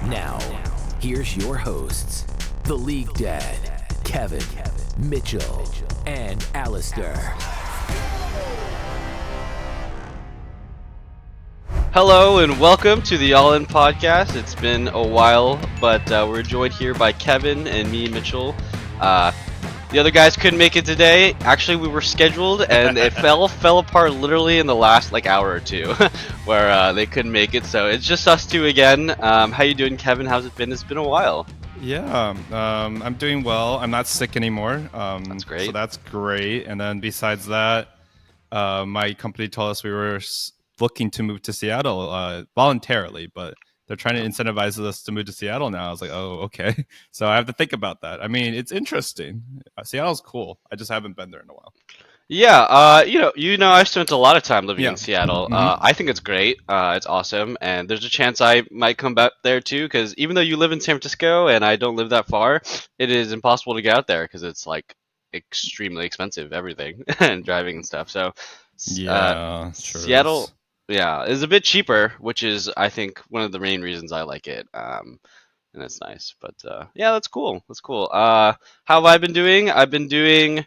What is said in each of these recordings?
Now, here's your hosts, the League Dad, Kevin, Mitchell, and Alistair. Hello and welcome to the All In Podcast. It's been a while, but we're joined here by Kevin and me, Mitchell. The other guys couldn't make it today. Actually, we were scheduled, and it fell apart literally in the last hour or two, where they couldn't make it. So it's just us two again. How you doing, Kevin? How's it been? It's been a while. Yeah, I'm doing well. I'm not sick anymore. That's great. So that's great. And then besides that, my company told us we were looking to move to Seattle voluntarily, but they're trying to incentivize us to move to Seattle now. I was like, oh, okay. So I have to think about that. I mean, it's interesting. Seattle's cool. I just haven't been there in a while. Yeah, I've spent a lot of time living in Seattle. Mm-hmm. I think it's great. It's awesome, and there's a chance I might come back there too. Because even though you live in San Francisco and I don't live that far, it is impossible to get out there because it's extremely expensive, everything and driving and stuff. So, Yeah, sure Seattle, is. yeah, is a bit cheaper, which is I think one of the main reasons I like it. And it's nice. But yeah, that's cool. That's cool. How have I been doing? I've been doing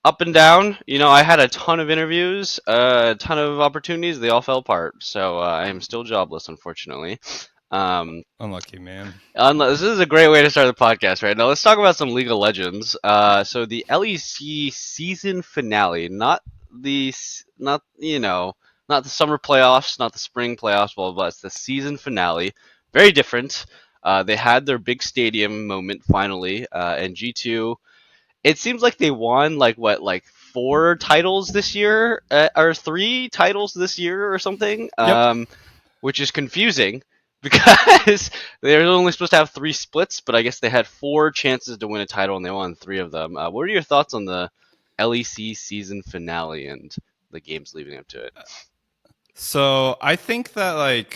up and down. I had a ton of interviews, a ton of opportunities. They all fell apart. So I am still jobless, unfortunately. Unlucky, man. This is a great way to start the podcast right now. Let's talk about some League of Legends. So the LEC season finale, not the summer playoffs, not the spring playoffs, blah blah blah. It's the season finale. Very different. They had their big stadium moment finally, and G2. It seems like they won four titles this year, or three titles this year, or something. Yep. Which is confusing because they're only supposed to have three splits, but I guess they had four chances to win a title and they won three of them. What are your thoughts on the LEC season finale and the games leading up to it? So I think that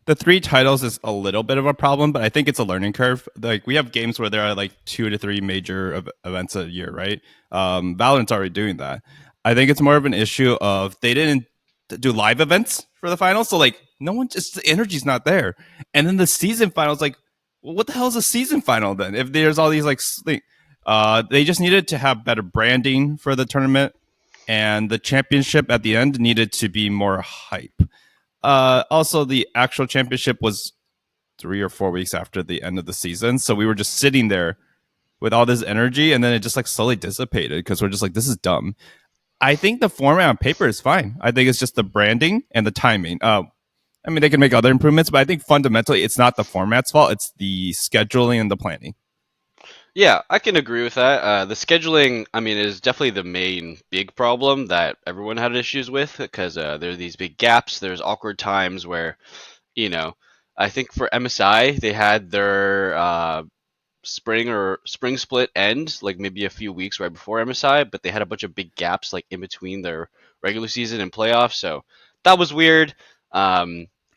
the three titles is a little bit of a problem, but I think it's a learning curve. We have games where there are 2 to 3 major events a year, right? Valorant's already doing that. I think it's more of an issue of they didn't do live events for the finals, so no one, just the energy's not there. And then the season finals, well, what the hell is a season final then? If there's all these they just needed to have better branding for the tournament, and the championship at the end needed to be more hype. Also, the actual championship was 3 or 4 weeks after the end of the season, so we were just sitting there with all this energy, and then it just slowly dissipated because we're just this is dumb. I think the format on paper is fine. I think it's just the branding and the timing. I mean, they can make other improvements, but I think fundamentally it's not the format's fault. It's the scheduling and the planning. Yeah, I can agree with that. The scheduling, I mean, is definitely the main big problem that everyone had issues with because there are these big gaps. There's awkward times where, I think for MSI, they had their spring split end maybe a few weeks right before MSI, but they had a bunch of big gaps in between their regular season and playoffs. So that was weird.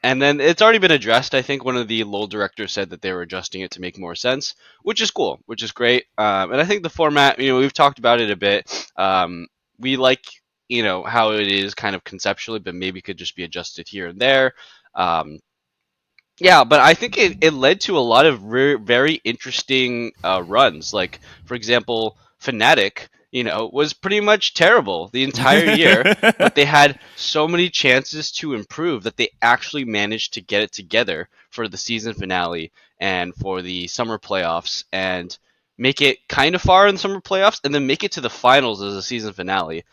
And then it's already been addressed. I think one of the LoL directors said that they were adjusting it to make more sense, which is cool, which is great. And I think the format, we've talked about it a bit. We like, how it is kind of conceptually, but maybe could just be adjusted here and there. Yeah, but I think it led to a lot of very interesting runs. For example, Fnatic, was pretty much terrible the entire year, but they had so many chances to improve that they actually managed to get it together for the season finale and for the summer playoffs and make it kind of far in the summer playoffs and then make it to the finals as a season finale.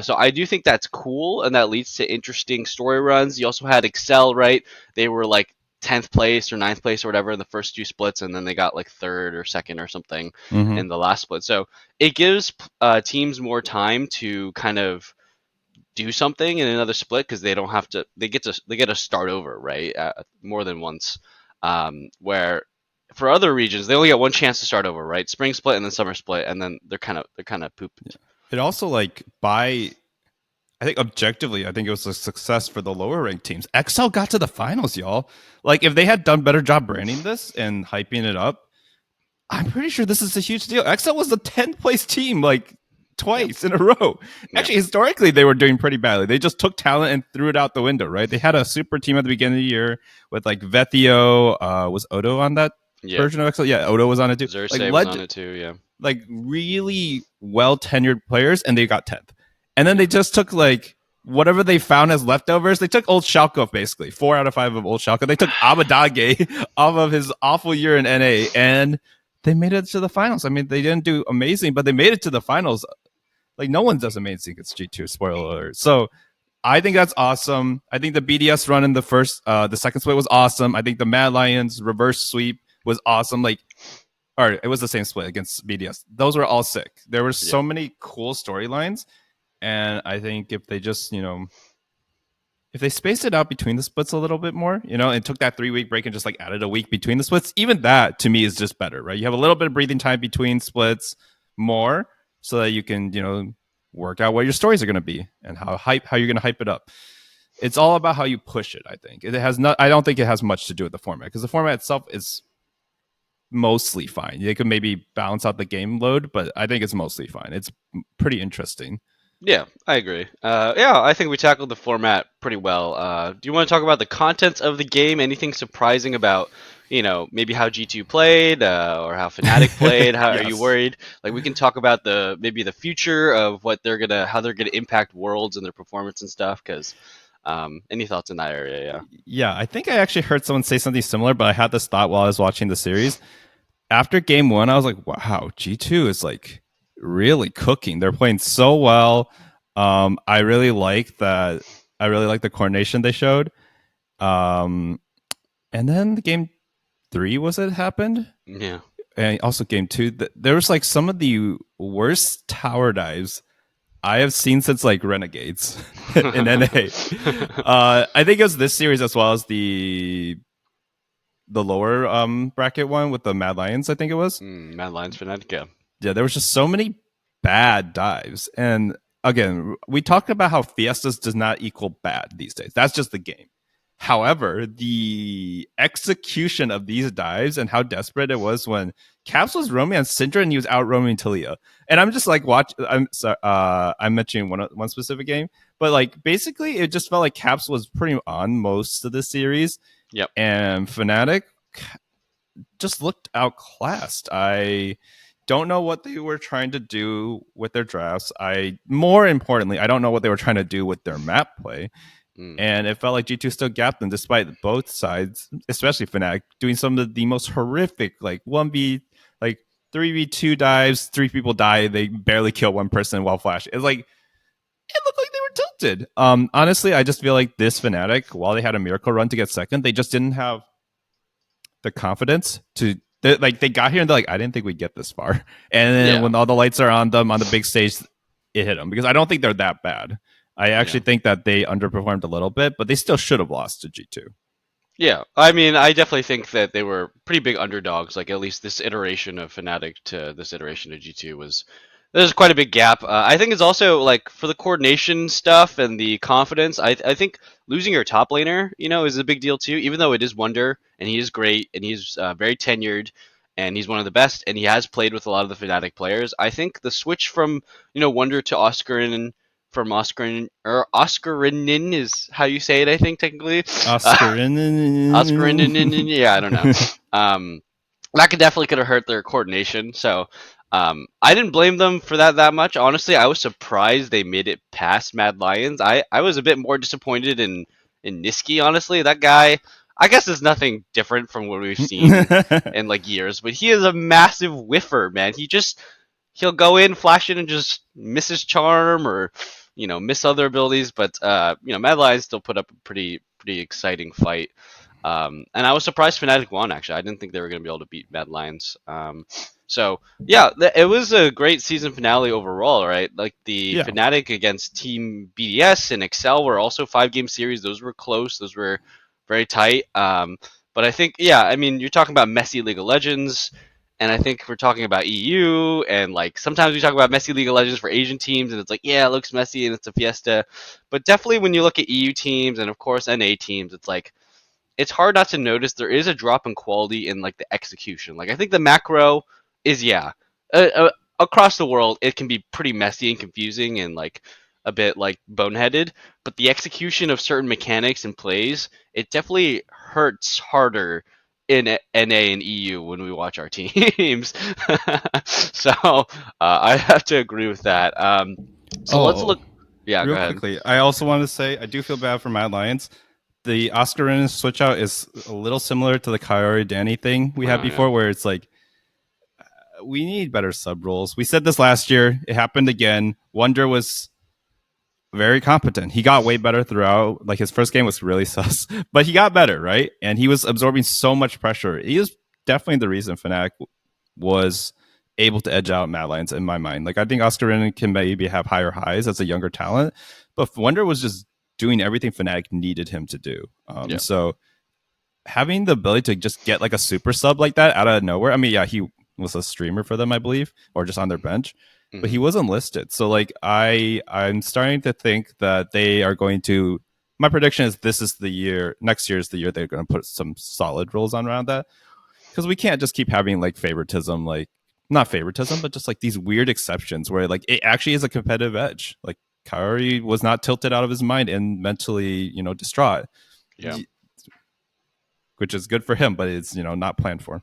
So I do think that's cool, and that leads to interesting story runs. You also had Excel, right? They were 10th place or 9th place or whatever in the first two splits, and then they got third or second or something in the last split. So it gives teams more time to kind of do something in another split because they don't have to. They get to start over, right? More than once. Where for other regions they only get one chance to start over, right? Spring split and then summer split, and then they're kind of pooped. Yeah. It also I think objectively, I think it was a success for the lower ranked teams. XL got to the finals, y'all. If they had done better job branding this and hyping it up, I'm pretty sure this is a huge deal. XL was the 10th place team, twice in a row. Actually, historically, they were doing pretty badly. They just took talent and threw it out the window, right? They had a super team at the beginning of the year with like Vethio. Was Odo on that Yeah. version of XL? Yeah, Odo was on it too. Xerxes was on it too, yeah. Like really well tenured players, and they got 10th. And then they just took like whatever they found as leftovers. They took old Schalke, basically 4 out of 5 of old Schalke. They took Abadage off of his awful year in NA, and they made it to the finals. I mean, they didn't do amazing, but they made it to the finals. Like no one does amazing against G2. Spoiler alert. So I think that's awesome. I think the BDS run in the second split was awesome. I think the Mad Lions reverse sweep was awesome. Like, or it was the same split against BDS. Those were all sick. There were so many cool storylines, and I think if they just, if they spaced it out between the splits a little bit more, and took that 3-week break and just like added a week between the splits, even that to me is just better, right? You have a little bit of breathing time between splits more so that you can, work out what your stories are going to be and how you're going to hype it up. It's all about how you push it, I think. I don't think it has much to do with the format, because the format itself is mostly fine. They could maybe balance out the game load, but I think it's mostly fine. It's pretty interesting. Yeah, I agree. I think we tackled the format pretty well. Do you want to talk about the contents of the game? Anything surprising about, maybe how G2 played or how Fnatic played? How Yes. are you worried? Like, we can talk about maybe the future of how they're gonna impact Worlds and their performance and stuff. Because any thoughts in that area? Yeah. Yeah, I think I actually heard someone say something similar, but I had this thought while I was watching the series. After game 1, I was like, wow, G2 is like really cooking. They're playing so well. I really like that. I really like the coordination they showed. And then the game 3 happened. Yeah. And also game 2, there was like some of the worst tower dives I have seen since like Renegades in NA. I think it was this series as well as the lower bracket one with the Mad Lions. I think it was Mad Lions Fnatic. Yeah. Yeah, there was just so many bad dives. And again, we talked about how Fiestas does not equal bad these days. That's just the game. However, the execution of these dives and how desperate it was when Caps was roaming on Syndra and he was out roaming Talia. And I'm just like, I'm mentioning one specific game, but like basically it just felt like Caps was pretty on most of the series. Yep. And Fnatic just looked outclassed. I don't know what they were trying to do with their drafts. More importantly, I don't know what they were trying to do with their map play. And it felt like G2 still gapped them despite both sides, especially Fnatic, doing some of the most horrific, like 1v, like 3v2 dives, 3 people die, they barely kill one person while flash. It's like, it looked like they were tilted. Honestly, I just feel like this Fnatic, while they had a miracle run to get second, they just didn't have the confidence to, they got here and they're like, I didn't think we'd get this far. And then when all the lights are on them on the big stage, it hit them, because I don't think they're that bad. I actually think that they underperformed a little bit, but they still should have lost to G2. Yeah, I mean, I definitely think that they were pretty big underdogs. Like, at least this iteration of Fnatic to this iteration of G2 there's quite a big gap. I think it's also like for the coordination stuff and the confidence. I think losing your top laner, is a big deal too. Even though it is Wunder and he is great and he's very tenured and he's one of the best and he has played with a lot of the Fnatic players. I think the switch from Wunder to Oscarinin. From Oscarinin is how you say it, I think, technically. Oscarinin, yeah, I don't know. That could have hurt their coordination. So I didn't blame them for that much. Honestly, I was surprised they made it past Mad Lions. I was a bit more disappointed in Nisqy, honestly. That guy, I guess there's nothing different from what we've seen in like years, but he is a massive whiffer, man. He'll go in, flash in, and just miss his charm or miss other abilities, but Mad Lions still put up a pretty exciting fight. And I was surprised Fnatic won, actually. I didn't think they were going to be able to beat Mad Lions. It was a great season finale overall, right? Like the Fnatic against Team BDS and Excel were also 5-game series. Those were close. Those were very tight. But I think, you're talking about messy League of Legends. And I think we're talking about EU, and like sometimes we talk about messy League of Legends for Asian teams, and it's like, yeah, it looks messy and it's a fiesta. But definitely when you look at EU teams and of course NA teams, it's like it's hard not to notice there is a drop in quality in like the execution. Like I think the macro is across the world, it can be pretty messy and confusing and like a bit like boneheaded. But the execution of certain mechanics and plays, it definitely hurts harder in NA and EU when we watch our teams. So I have to agree with that. So let's Oh, look. Yeah, go real ahead. quickly, I also want to say I do feel bad for Mad Lions. The Oscar Renan switch out is a little similar to the Kyori Danny thing we had Oh, yeah. before, where it's like we need better sub roles. We said this last year. It happened again. Wonder was very competent. He got way better throughout. Like his first game was really sus, but he got better, right? And he was absorbing so much pressure. He is definitely the reason Fnatic was able to edge out Mad Lions in my mind. Like I think Oscar Renan can maybe have higher highs as a younger talent, but Wonder was just doing everything Fnatic needed him to do. Yeah. So having the ability to just get like a super sub like that out of nowhere. I mean, yeah, he was a streamer for them, I believe, or just on their bench, but he wasn't listed. So like I'm starting to think that they are going to. My prediction is this is the year. Next year is the year they're going to put some solid rules on around that, because we can't just keep having like favoritism, like not favoritism, but just like these weird exceptions where like it actually is a competitive edge. Like Kaori was not tilted out of his mind and mentally, distraught. Yeah. Which is good for him, but it's not planned for.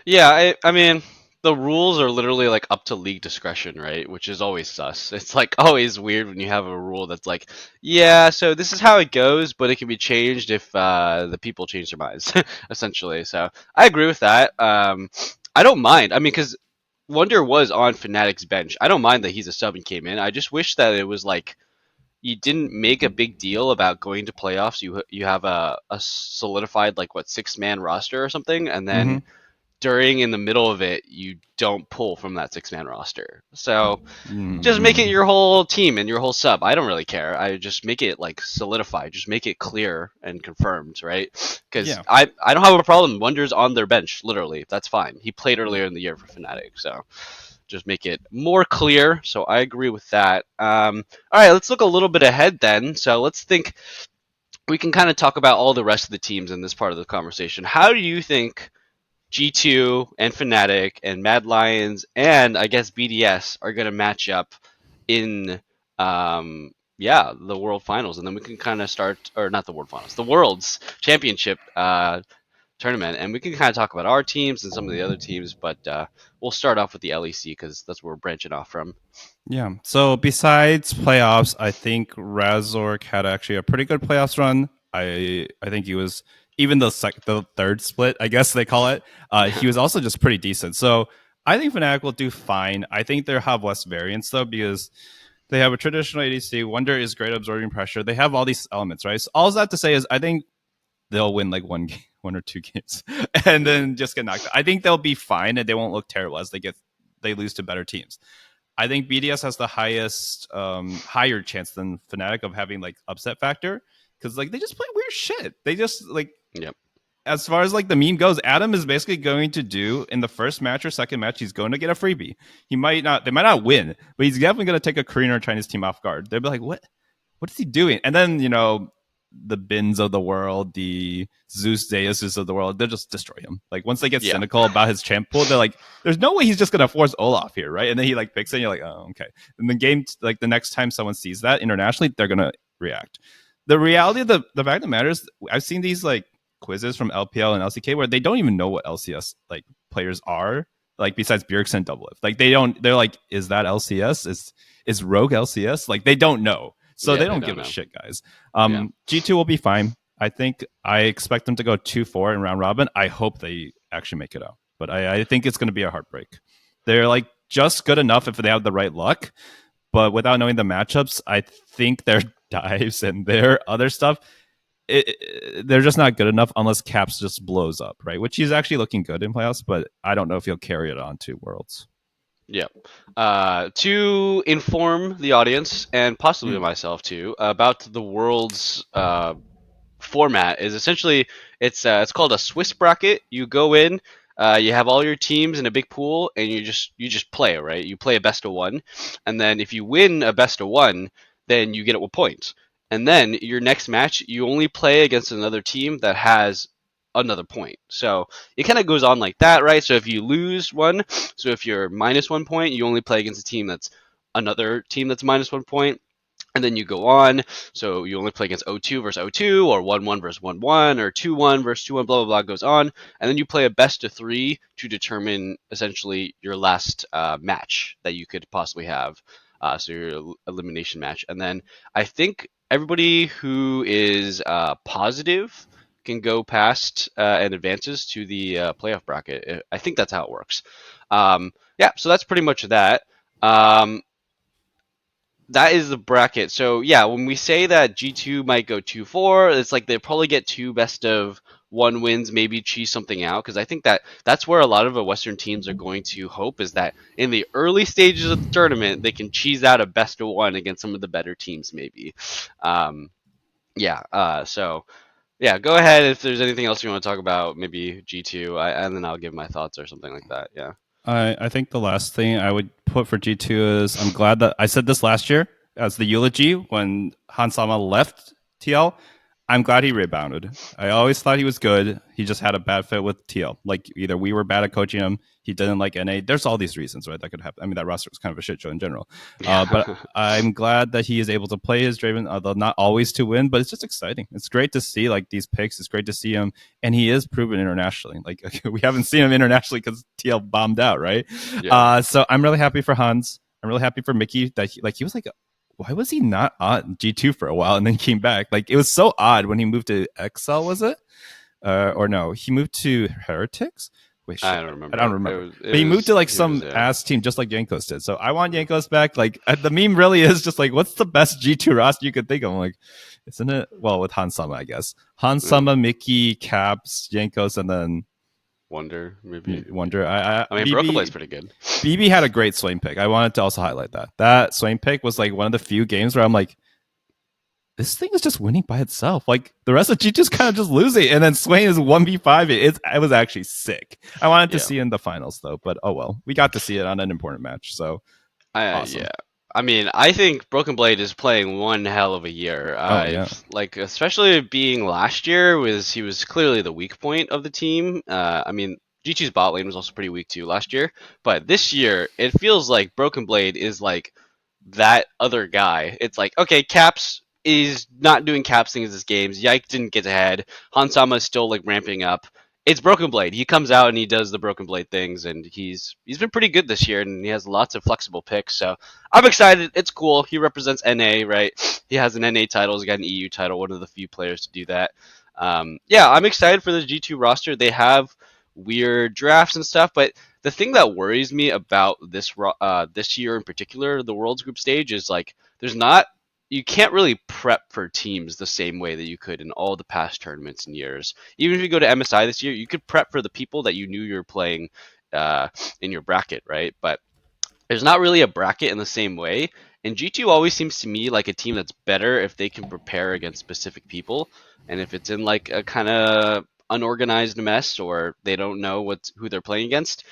Yeah, I mean, the rules are literally like up to league discretion, right? Which is always sus. It's like always weird when you have a rule that's like, yeah, so this is how it goes, but it can be changed if the people change their minds, essentially. So I agree with that. I don't mind. I mean, because Wonder was on Fnatic's bench. I don't mind that he's a sub and came in. I just wish that it was like you didn't make a big deal about going to playoffs. You have a solidified like what 6-man roster or something, and then during in the middle of it, you don't pull from that 6-man roster. So just make it your whole team and your whole sub. I don't really care. I just make it like solidified. Just make it clear and confirmed, right? Because Yeah. I don't have a problem. Wonder's on their bench, literally. That's fine. He played earlier in the year for Fnatic, so just make it more clear. So I agree with that. All right, let's look a little bit ahead then. So let's think. We can kind of talk about all the rest of the teams in this part of the conversation. How do you think G2 and Fnatic and Mad Lions and I guess BDS are going to match up in the World Finals, and then we can kind of start, or not the World Finals, the World's Championship tournament, and we can kind of talk about our teams and some of the other teams, but we'll start off with the LEC because that's where we're branching off from. Yeah. So besides playoffs, I think Razork had actually a pretty good playoffs run. I think he was even the third split, I guess they call it. He was also just pretty decent. So I think Fnatic will do fine. I think they'll have less variance though, because they have a traditional ADC. Wonder is great at absorbing pressure. They have all these elements, right? So all that to say is I think they'll win like one or two games and then just get knocked out. I think they'll be fine and they won't look terrible as they lose to better teams. I think BDS has the higher chance than Fnatic of having like upset factor, because like they just play weird shit. They just like, Yep. As far as like the meme goes, Adam is basically going to do in the first match or second match, he's going to get a freebie. They might not win, but he's definitely going to take a Korean or Chinese team off guard. They'll be like, what is he doing? And then the Bins of the world, the Zeus Deuses of the world, they'll just destroy him. Like once they get cynical about his champ pool, they're like, there's no way he's just gonna force Olaf here, right? And then he like picks it, and you're like, oh, okay. And the game, like the next time someone sees that internationally, they're gonna react. The reality of the fact that matters, I've seen these like quizzes from LPL and LCK where they don't even know what LCS like players are, like besides Bjergsen and Doublelift. Like they're like, is that LCS? Is Rogue LCS? Like they don't know. So they don't give a shit, guys. G2 will be fine. I expect them to go 2-4 in round robin. I hope they actually make it out. But I think it's going to be a heartbreak. They're like just good enough if they have the right luck. But without knowing the matchups, I think their dives and their other stuff, they're just not good enough unless Caps just blows up, right? Which he's actually looking good in playoffs, but I don't know if he'll carry it on to Worlds. Yeah. To inform the audience and possibly myself too about the World's format is essentially it's called a Swiss bracket. You go in, you have all your teams in a big pool, and you just play, right? You play a best of one, and then if you win a best of one, then you get it with points. And then your next match, you only play against another team that has another point. So it kind of goes on like that, right? So if you lose one, so if you're minus 1 point, you only play against a team that's another team that's minus 1 point. And then you go on, so you only play against O2 versus O2, or 1-1 versus 1-1, or 2-1 versus 2-1, blah, blah, blah, goes on. And then you play a best of 3 to determine essentially your last match that you could possibly have. So your elimination match. And then I think everybody who is positive can go past and advances to the playoff bracket. I think that's how it works. Yeah, so that's pretty much that. That is the bracket. So yeah, when we say that G2 might go 2-4, it's like they probably get 2 best-of-1 wins, maybe cheese something out, because I think that's where a lot of the Western teams are going to hope, is that in the early stages of the tournament they can cheese out a best-of-1 against some of the better teams, maybe. Yeah. So yeah, go ahead if there's anything else you want to talk about, maybe G2, and then I'll give my thoughts or something like that. Yeah. I think the last thing I would put for G2 is I'm glad that I said this last year as the eulogy when Hansama left TL. I'm glad he rebounded. I always thought he was good. He just had a bad fit with TL. Like either we were bad at coaching him, he didn't like NA. There's all these reasons, right? That could happen. I mean, that roster was kind of a shit show in general. But I'm glad that he is able to play his Draven, although not always to win. But it's just exciting. It's great to see like these picks. It's great to see him, and he is proven internationally. Like we haven't seen him internationally because TL bombed out, right? Yeah. So I'm really happy for Hans. I'm really happy for Mickey that he was like, why was he not on G2 for a while and then came back? Like it was so odd when he moved to XL, was it? Or no, he moved to Heretics. Wait, shit, I don't remember. I don't remember. But he moved to like some ass team just like Yankos did. So I want Yankos back. Like the meme really is just like, what's the best G2 roster you could think of? I'm like, isn't it? Well, with Hansama, I guess. Hansama, Mickey, Caps, Yankos, and then Wonder, maybe. Wonder. I mean, Broken Blade's pretty good. BB had a great Swain pick. I wanted to also highlight that. That Swain pick was like one of the few games where I'm like, this thing is just winning by itself. Like the rest of G2's kind of just losing, and then Swain is 1v5. It was actually sick. I wanted to see it in the finals though, but oh well. We got to see it on an important match, so awesome. Yeah. I mean, I think Broken Blade is playing one hell of a year. Yeah. Like, especially being last year, he was clearly the weak point of the team. I mean, G2's bot lane was also pretty weak too last year. But this year, it feels like Broken Blade is like that other guy. It's like, okay, Caps is not doing Caps things this games. Yike didn't get ahead. Hansama is still like ramping up. It's Broken Blade. He comes out and he does the Broken Blade things, and he's been pretty good this year, and he has lots of flexible picks. So I'm excited. It's cool. He represents NA, right? He has an NA title. He's got an EU title. One of the few players to do that. Yeah, I'm excited for the G2 roster. They have weird drafts and stuff, but the thing that worries me about this year in particular, the Worlds Group stage, is like you can't really prep for teams the same way that you could in all the past tournaments and years. Even if you go to MSI this year, you could prep for the people that you knew you were playing in your bracket, right? But there's not really a bracket in the same way. And G2 always seems to me like a team that's better if they can prepare against specific people. And if it's in like a kind of unorganized mess or they don't know who they're playing against,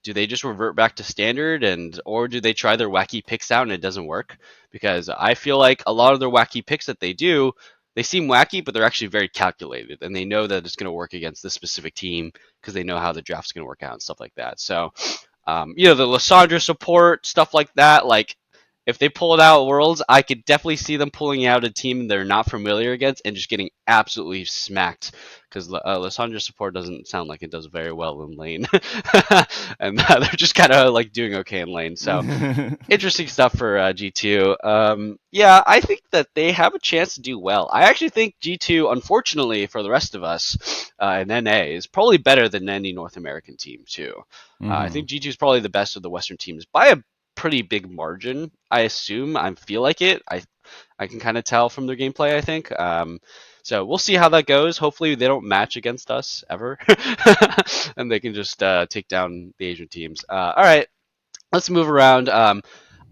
do they just revert back to standard or do they try their wacky picks out and it doesn't work? Because I feel like a lot of their wacky picks that they do, they seem wacky, but they're actually very calculated, and they know that it's going to work against this specific team because they know how the draft's going to work out and stuff like that. So, the Lissandra support, stuff like that, like if they pull it out at Worlds, I could definitely see them pulling out a team they're not familiar against and just getting absolutely smacked because Lissandra support doesn't sound like it does very well in lane. And they're just kind of like doing okay in lane. So interesting stuff for G2. Yeah, I think that they have a chance to do well. I actually think G2, unfortunately for the rest of us in NA, is probably better than any North American team too. I think G2 is probably the best of the Western teams by a pretty big margin. I assume. I feel like it. I can kind of tell from their gameplay, I think. So we'll see how that goes. Hopefully they don't match against us ever. And they can just take down the Asian teams. All right, let's move around.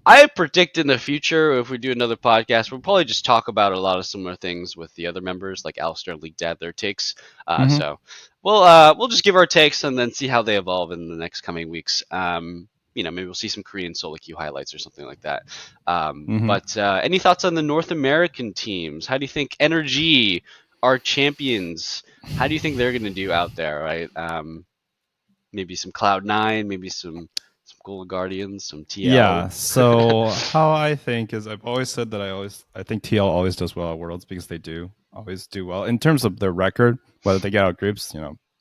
I predict in the future, if we do another podcast, we'll probably just talk about a lot of similar things with the other members, like Alistair and League Dad, their takes. So we'll just give our takes and then see how they evolve in the next coming weeks. Maybe we'll see some Korean solo queue highlights or something like that. But any thoughts on the North American teams? How do you think NRG, our champions, How do you think they're going to do out there, right? Maybe some Cloud9, maybe some Golden Guardians, some Yeah. TL. So how I think is I've always said that I think TL always does well at Worlds because they do always do well in terms of their record. Whether they get out groups,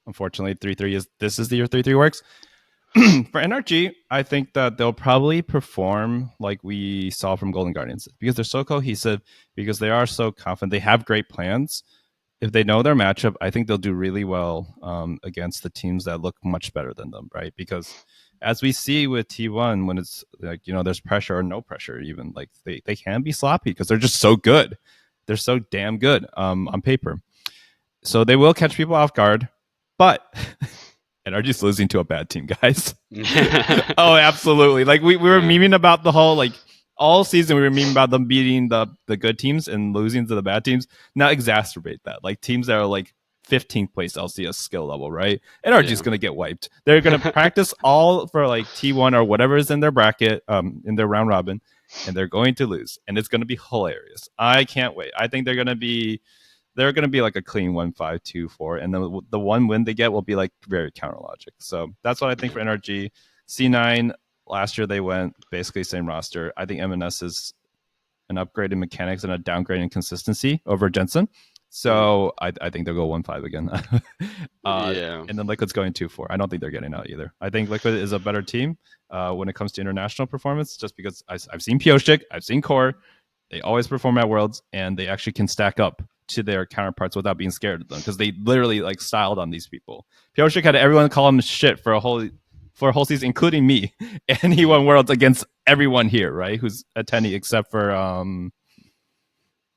unfortunately 3-3 is this is the year 3-3 works. For NRG, I think that they'll probably perform like we saw from Golden Guardians because they're so cohesive, because they are so confident. They have great plans. If they know their matchup, I think they'll do really well against the teams that look much better than them, right? Because as we see with T1, when it's like, there's pressure or no pressure, even like they can be sloppy because they're just so good. They're so damn good on paper. So they will catch people off guard, but NRG's losing to a bad team, guys. Oh, absolutely. Like we were memeing about the whole like all season we were memeing about them beating the good teams and losing to the bad teams. Now exacerbate that. Like teams that are like 15th place LCS skill level, right? NRG's gonna get wiped. They're gonna practice all for like T1 or whatever is in their bracket, in their round robin, and they're going to lose. And it's gonna be hilarious. I can't wait. I think they're gonna be like a clean 1-5-2-4, and then the one win they get will be like very counter logic. So that's what I think for NRG. C9 last year they went basically same roster. I think MNS is an upgrade in mechanics and a downgrade in consistency over Jensen. So I think they'll go 1-5 again. And then Liquid's going 2-4. I don't think they're getting out either. I think Liquid is a better team when it comes to international performance, just because I've seen Pyosik, I've seen Core. They always perform at Worlds, and they actually can stack up to their counterparts without being scared of them, because they literally like styled on these people. Pyosik had everyone call him shit for a whole season, including me, and he won Worlds against everyone here, right? Who's attending, except for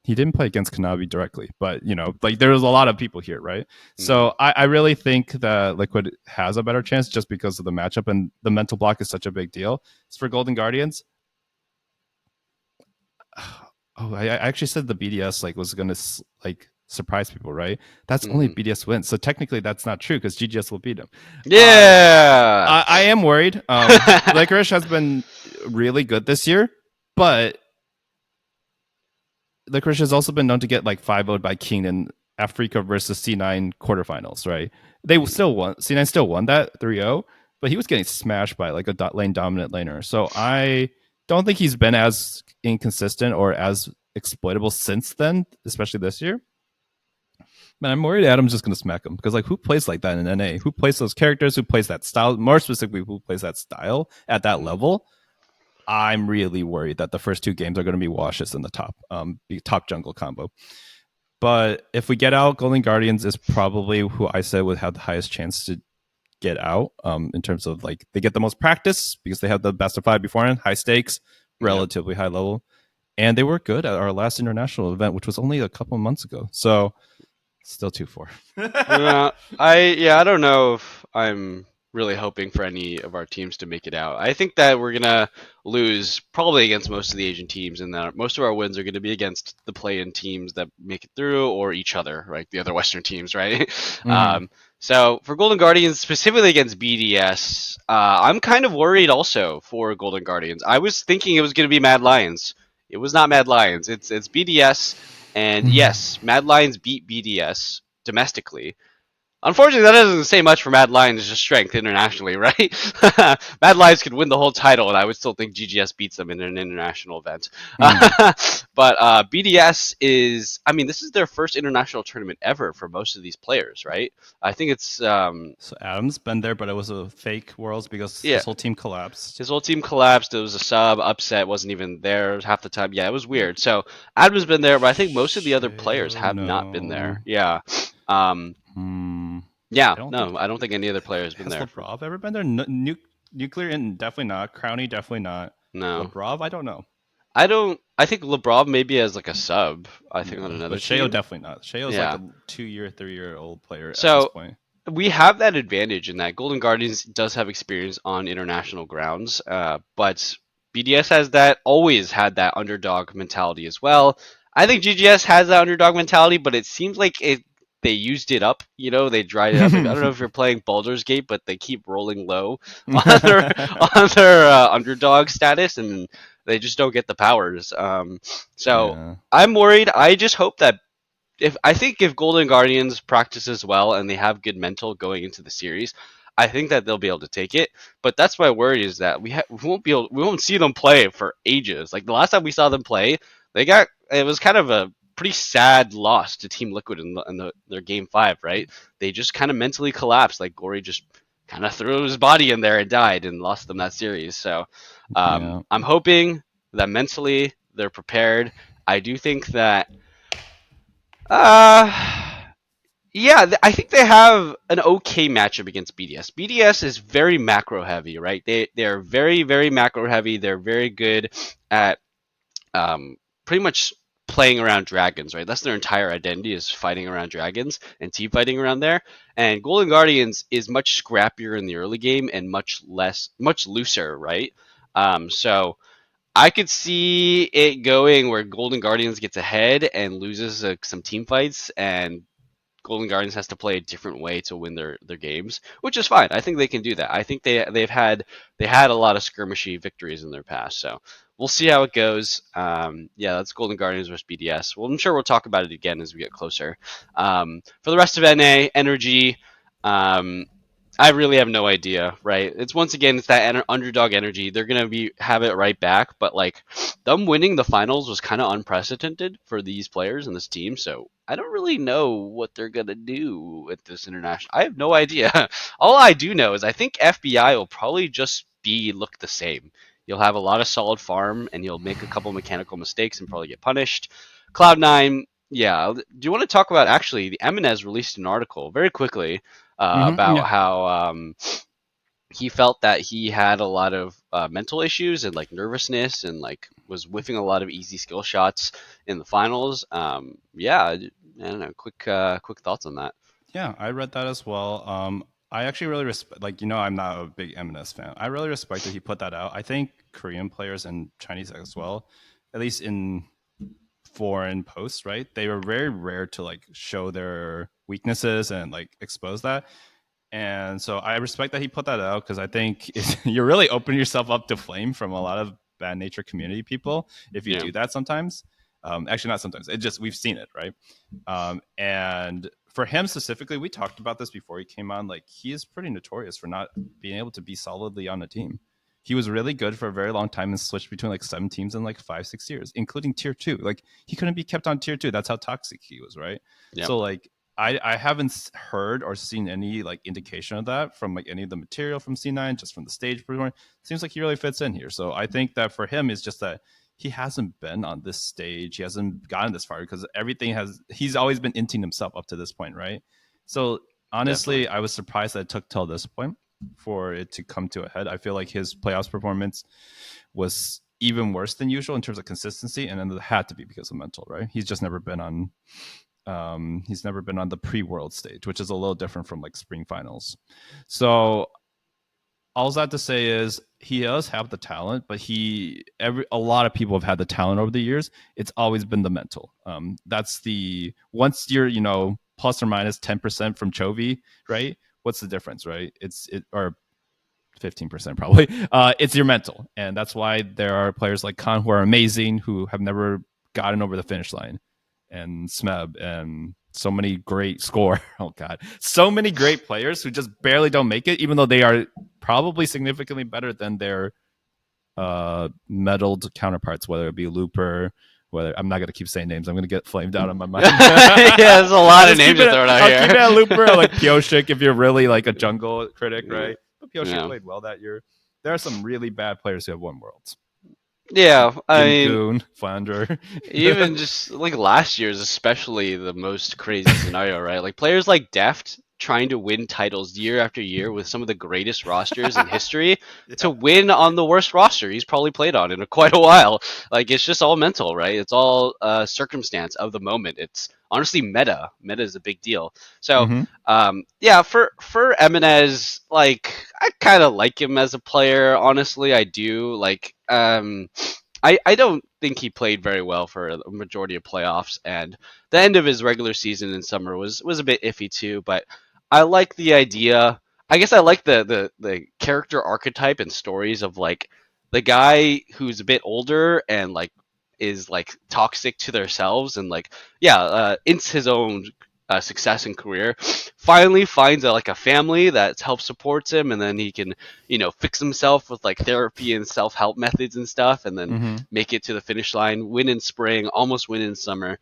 he didn't play against Kanavi directly, but like there was a lot of people here, right? So I really think that Liquid has a better chance just because of the matchup, and the mental block is such a big deal. As for Golden Guardians, I actually said the BDS like was gonna like surprise people, right? That's only BDS wins, so technically that's not true because GGS will beat them. Yeah, I am worried. Licorice has been really good this year, but Licorice has also been known to get like 5-0'd by King in Africa versus C9 quarterfinals, right? They still won. C9 still won that 3-0, but he was getting smashed by like a lane dominant laner. So I don't think he's been as inconsistent or as exploitable since then, especially this year. Man, I'm worried Adam's just going to smack him, because like who plays like that in NA? Who plays those characters? Who plays that style? More specifically, who plays that style at that level? I'm really worried that the first two games are going to be washes in the top jungle combo. But if we get out, Golden Guardians is probably who I said would have the highest chance to get out, in terms of like they get the most practice because they have the best of 5 beforehand, high stakes, relatively high level, and they were good at our last international event, which was only a couple of months ago. So still 2-4. I don't know if I'm really hoping for any of our teams to make it out. I think that we're gonna lose probably against most of the Asian teams, and that most of our wins are going to be against the play-in teams that make it through, or each other, right? The other Western teams, right? So for Golden Guardians, specifically against BDS, I'm kind of worried also for Golden Guardians. I was thinking it was going to be Mad Lions. It was not Mad Lions. It's BDS, and yes, Mad Lions beat BDS domestically. Unfortunately, that doesn't say much for Mad Lions' strength internationally, right? Mad Lions could win the whole title, and I would still think GGS beats them in an international event. But BDS is, I mean, this is their first international tournament ever for most of these players, right? I think it's... So Adam's been there, but it was a fake Worlds because his whole team collapsed. His whole team collapsed. It was a sub, upset, wasn't even there half the time. Yeah, it was weird. So Adam's been there, but I think most of the other players have not been there. Yeah. Yeah, I don't think any other player has been there. Has LeBrov ever been there? Nuclear, and definitely not. Crowny, definitely not. No. LeBrov, I don't know. I think LeBrov maybe as like a sub. I think on another. But Sheo definitely not. Sheo's like a 2-year, 3-year-old player at so, this point. We have that advantage in that Golden Guardians does have experience on international grounds, but BDS has that, always had that underdog mentality as well. I think GGS has that underdog mentality, but it seems like they used it up. They dried it up. I don't know if you're playing Baldur's Gate, but they keep rolling low on their underdog status, and they just don't get the powers. So I'm worried. I just hope that if I think if Golden Guardians practices well and they have good mental going into the series, I think that they'll be able to take it. But that's my worry is that we won't see them play for ages. Like the last time we saw them play, it was kind of a pretty sad loss to Team Liquid in their game 5, right? They just kind of mentally collapsed. Like Gory just kind of threw his body in there and died and lost them that series. So Yeah. I'm hoping that mentally they're prepared. I do think that uh, yeah, I think they have an okay matchup against BDS. BDS is very macro heavy, right? They're very macro heavy. They're very good at pretty much playing around dragons, right? That's their entire identity is fighting around dragons and team fighting around there. And Golden Guardians is much scrappier in the early game and much looser, right? So I could see it going where Golden Guardians gets ahead and loses some team fights, and Golden Guardians has to play a different way to win their games, which is fine. I think they can do that. I think they had a lot of skirmishy victories in their past, so we'll see how it goes. Yeah, that's Golden Guardians versus BDS. Well, I'm sure we'll talk about it again as we get closer. For the rest of NA, Energy, um, I really have no idea, right? It's once again, it's that underdog energy. They're gonna have it right back, but like them winning the finals was kind of unprecedented for these players and this team. So I don't really know what they're gonna do with this international. I have no idea. All I do know is I think FBI will probably just be look the same. You'll have a lot of solid farm, and you'll make a couple mechanical mistakes and probably get punished. Cloud9, yeah. Do you want to talk about actually the Eminez released an article very quickly about Yeah. how he felt that he had a lot of mental issues and like nervousness and like was whiffing a lot of easy skill shots in the finals. Yeah, I don't know. Quick thoughts on that. Yeah, I read that as well. I actually really respect, like, I'm not a big MNS fan. I really respect that he put that out. I think Korean players and Chinese as well, at least in foreign posts, right? They were very rare to like show their weaknesses and like expose that. And so I respect that he put that out because I think you're really opening yourself up to flame from a lot of bad nature community people if you Yeah, do that sometimes. Actually, not sometimes. It just we've seen it, right? And for him specifically, we talked about this before he came on. Like he is pretty notorious for not being able to be solidly on a team. He was really good for a very long time and switched between like 7 teams in like 5-6 years, including tier 2. Like he couldn't be kept on tier 2. That's how toxic he was, right? yeah, So like I haven't heard or seen any like indication of that from like any of the material from C9, just from the stage. Seems like he really fits in here. So I think that for him is just that he hasn't been on this stage. He hasn't gotten this far because he's always been inting himself up to this point, right? So definitely. honestly, I was surprised that it took till this point for it to come to a head. I feel like his playoffs performance was even worse than usual in terms of consistency, and then it had to be because of mental, right? He's never been on the pre-world stage, which is a little different from like spring finals. So all that to say is he does have the talent, but a lot of people have had the talent over the years. It's always been the mental. That's the once you're plus or minus 10% from Chovy, right? What's the difference, right? Or 15% probably. It's your mental, and that's why there are players like Khan who are amazing who have never gotten over the finish line, and Smeb, and so many great score. Oh god, so many great players who just barely don't make it, even though they are probably significantly better than their medaled counterparts, whether it be Looper. Whether I'm not gonna keep saying names, I'm gonna get flamed out on my mind. Yeah, there's a lot of names you're throwing out I'll here. keep it at Looper or like Pioshik if you're really like a jungle critic, right? But Pioshik Yeah, played well that year. There are some really bad players who have won worlds. yeah. I mean, Goon, Flounder. even just like last year's, especially the most crazy scenario, right? Like players like Deft trying to win titles year after year with some of the greatest rosters in history to Yeah. win on the worst roster he's probably played on in quite a while. Like it's just all mental, right? It's all circumstance of the moment. It's honestly meta. Meta is a big deal. So Mm-hmm. yeah, for Eminez, like I kind of like him as a player. Honestly, I do. Like I don't think he played very well for a majority of playoffs, and the end of his regular season in summer was a bit iffy too. But I like the idea. I guess I like the character archetype and stories of like the guy who's a bit older and like is like toxic to themselves and like ints his own success and career, finally finds like a family that helps supports him, and then he can fix himself with like therapy and self-help methods and stuff, and then Hmm. make it to the finish line, win in spring, almost win in summer.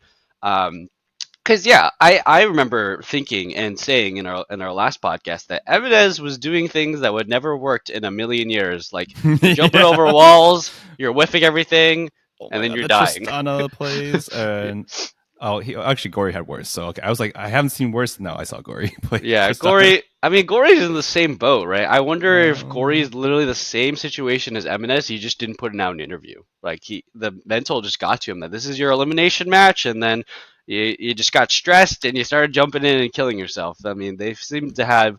Because I remember thinking and saying in our last podcast that Evidez was doing things that would never worked in a million years. Like you're jumping over Yeah. walls, you're whiffing everything, Oh and my then god, you're the dying. Tristana plays and oh, he actually Gory had worse. So okay, I was like, I haven't seen worse. No, I saw Gory play Yeah, Tristana. Gory. I mean, Gory's in the same boat, right? I wonder if Gory Um, is literally the same situation as Eminez. He just didn't put it out in an interview. Like the mental just got to him that this is your elimination match, and then you just got stressed and you started jumping in and killing yourself. I mean, they seem to have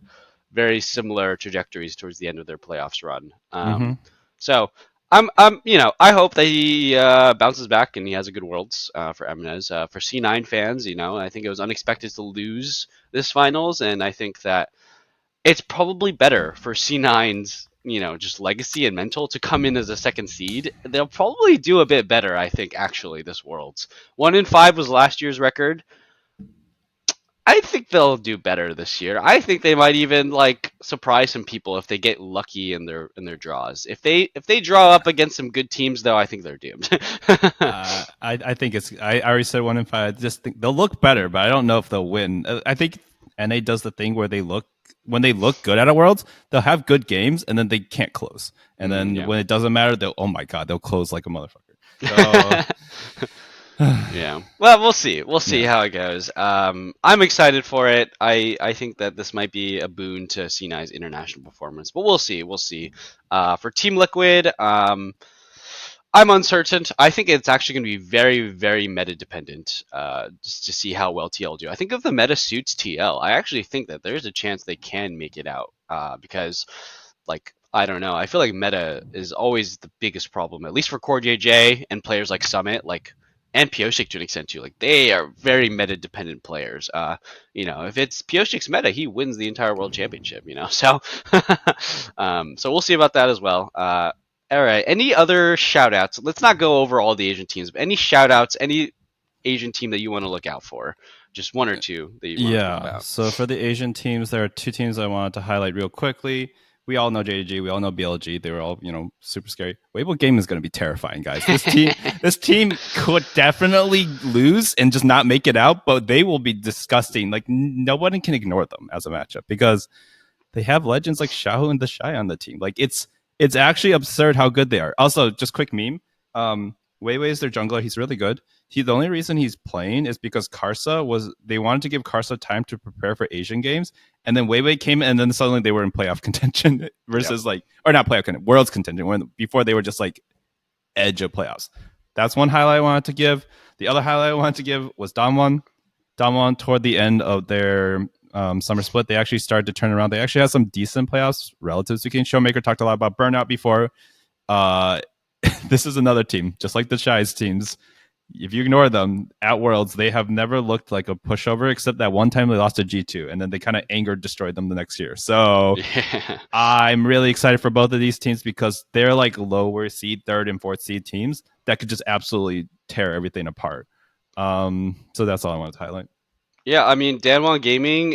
very similar trajectories towards the end of their playoffs run. hmm. So I hope that he bounces back and he has a good Worlds for Eminez. For C9 fans, I think it was unexpected to lose this finals, and I think that it's probably better for C9's just legacy and mental to come in as a second seed. They'll probably do a bit better, I think, actually, this Worlds. 1-5 was last year's record. I think they'll do better this year. I think they might even like surprise some people if they get lucky in their draws. If they draw up against some good teams, though, I think they're doomed. I think it's. I already said 1-5. I just think they'll look better, but I don't know if they'll win. I think NA does the thing where when they look good at a Worlds, they'll have good games and then they can't close. And then Yeah. when it doesn't matter, oh my god, they'll close like a motherfucker. So Yeah. Well, we'll see. We'll see yeah, how it goes. I'm excited for it. I think that this might be a boon to C9's international performance, but we'll see. We'll see. For Team Liquid, I'm uncertain. I think it's actually going to be very, very meta dependent, just to see how well TL do. I think if the meta suits TL, I actually think that there's a chance they can make it out. Because, like, I don't know. I feel like meta is always the biggest problem, at least for Core JJ and players like Summit, like, and Pyosik to an extent too. Like, they are very meta dependent players. If it's Pyosik's meta, he wins the entire world championship. So, so we'll see about that as well. All right. Any other shout outs? Let's not go over all the Asian teams, but any shout outs, any Asian team that you want to look out for? Just one or two that you want to talk yeah. about. So for the Asian teams, there are two teams I wanted to highlight real quickly. We all know JDG. We all know BLG. They were all, super scary. Weibo Game is going to be terrifying, guys. This team could definitely lose and just not make it out, but they will be disgusting. Like nobody can ignore them as a matchup because they have legends like Xiaohu and the Shy on the team. Like it's actually absurd how good they are. Also, just quick meme. Wei Wei is their jungler. He's really good. The only reason he's playing is because they wanted to give Karsa time to prepare for Asian games, and then Wei Wei came, and then suddenly they were in playoff contention versus or not playoff contention, world's contention. When before they were just like edge of playoffs. That's one highlight I wanted to give. The other highlight I wanted to give was Damwon. Damwon toward the end of their summer split, they actually started to turn around. They actually had some decent playoffs relative to King. Showmaker talked a lot about burnout before. Uh, this is another team, just like the Shy's teams. If you ignore them at Worlds, they have never looked like a pushover, except that one time they lost to G2, and then they kind of angered, destroyed them the next year. So Yeah. I'm really excited for both of these teams because they're like lower seed, third and fourth seed teams that could just absolutely tear everything apart. So that's all I wanted to highlight. Yeah, I mean, Danwon Gaming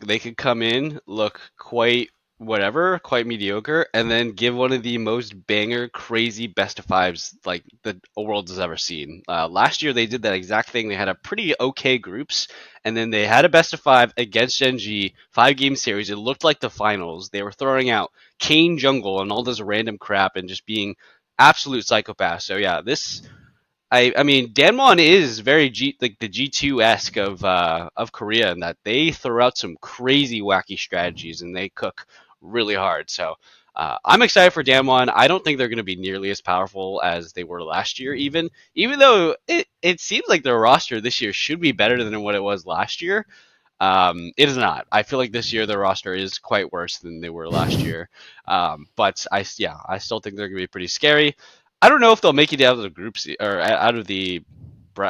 they could come in, look quite whatever, quite mediocre, and then give one of the most banger, crazy best of fives like the world has ever seen. Last year they did that exact thing. They had a pretty okay groups, and then they had a best of five against Gen G, 5-game series. It looked like the finals. They were throwing out Kane Jungle and all this random crap and just being absolute psychopaths. So yeah, I mean Danwon is very like the G2 esque of Korea in that they throw out some crazy wacky strategies and they cook really hard. So I'm excited for Danwon. I don't think they're going to be nearly as powerful as they were last year, even though it seems like their roster this year should be better than what it was last year. It is not. I feel like this year their roster is quite worse than they were last year. But I still think they're going to be pretty scary. I don't know if they'll make it out of the group or out of the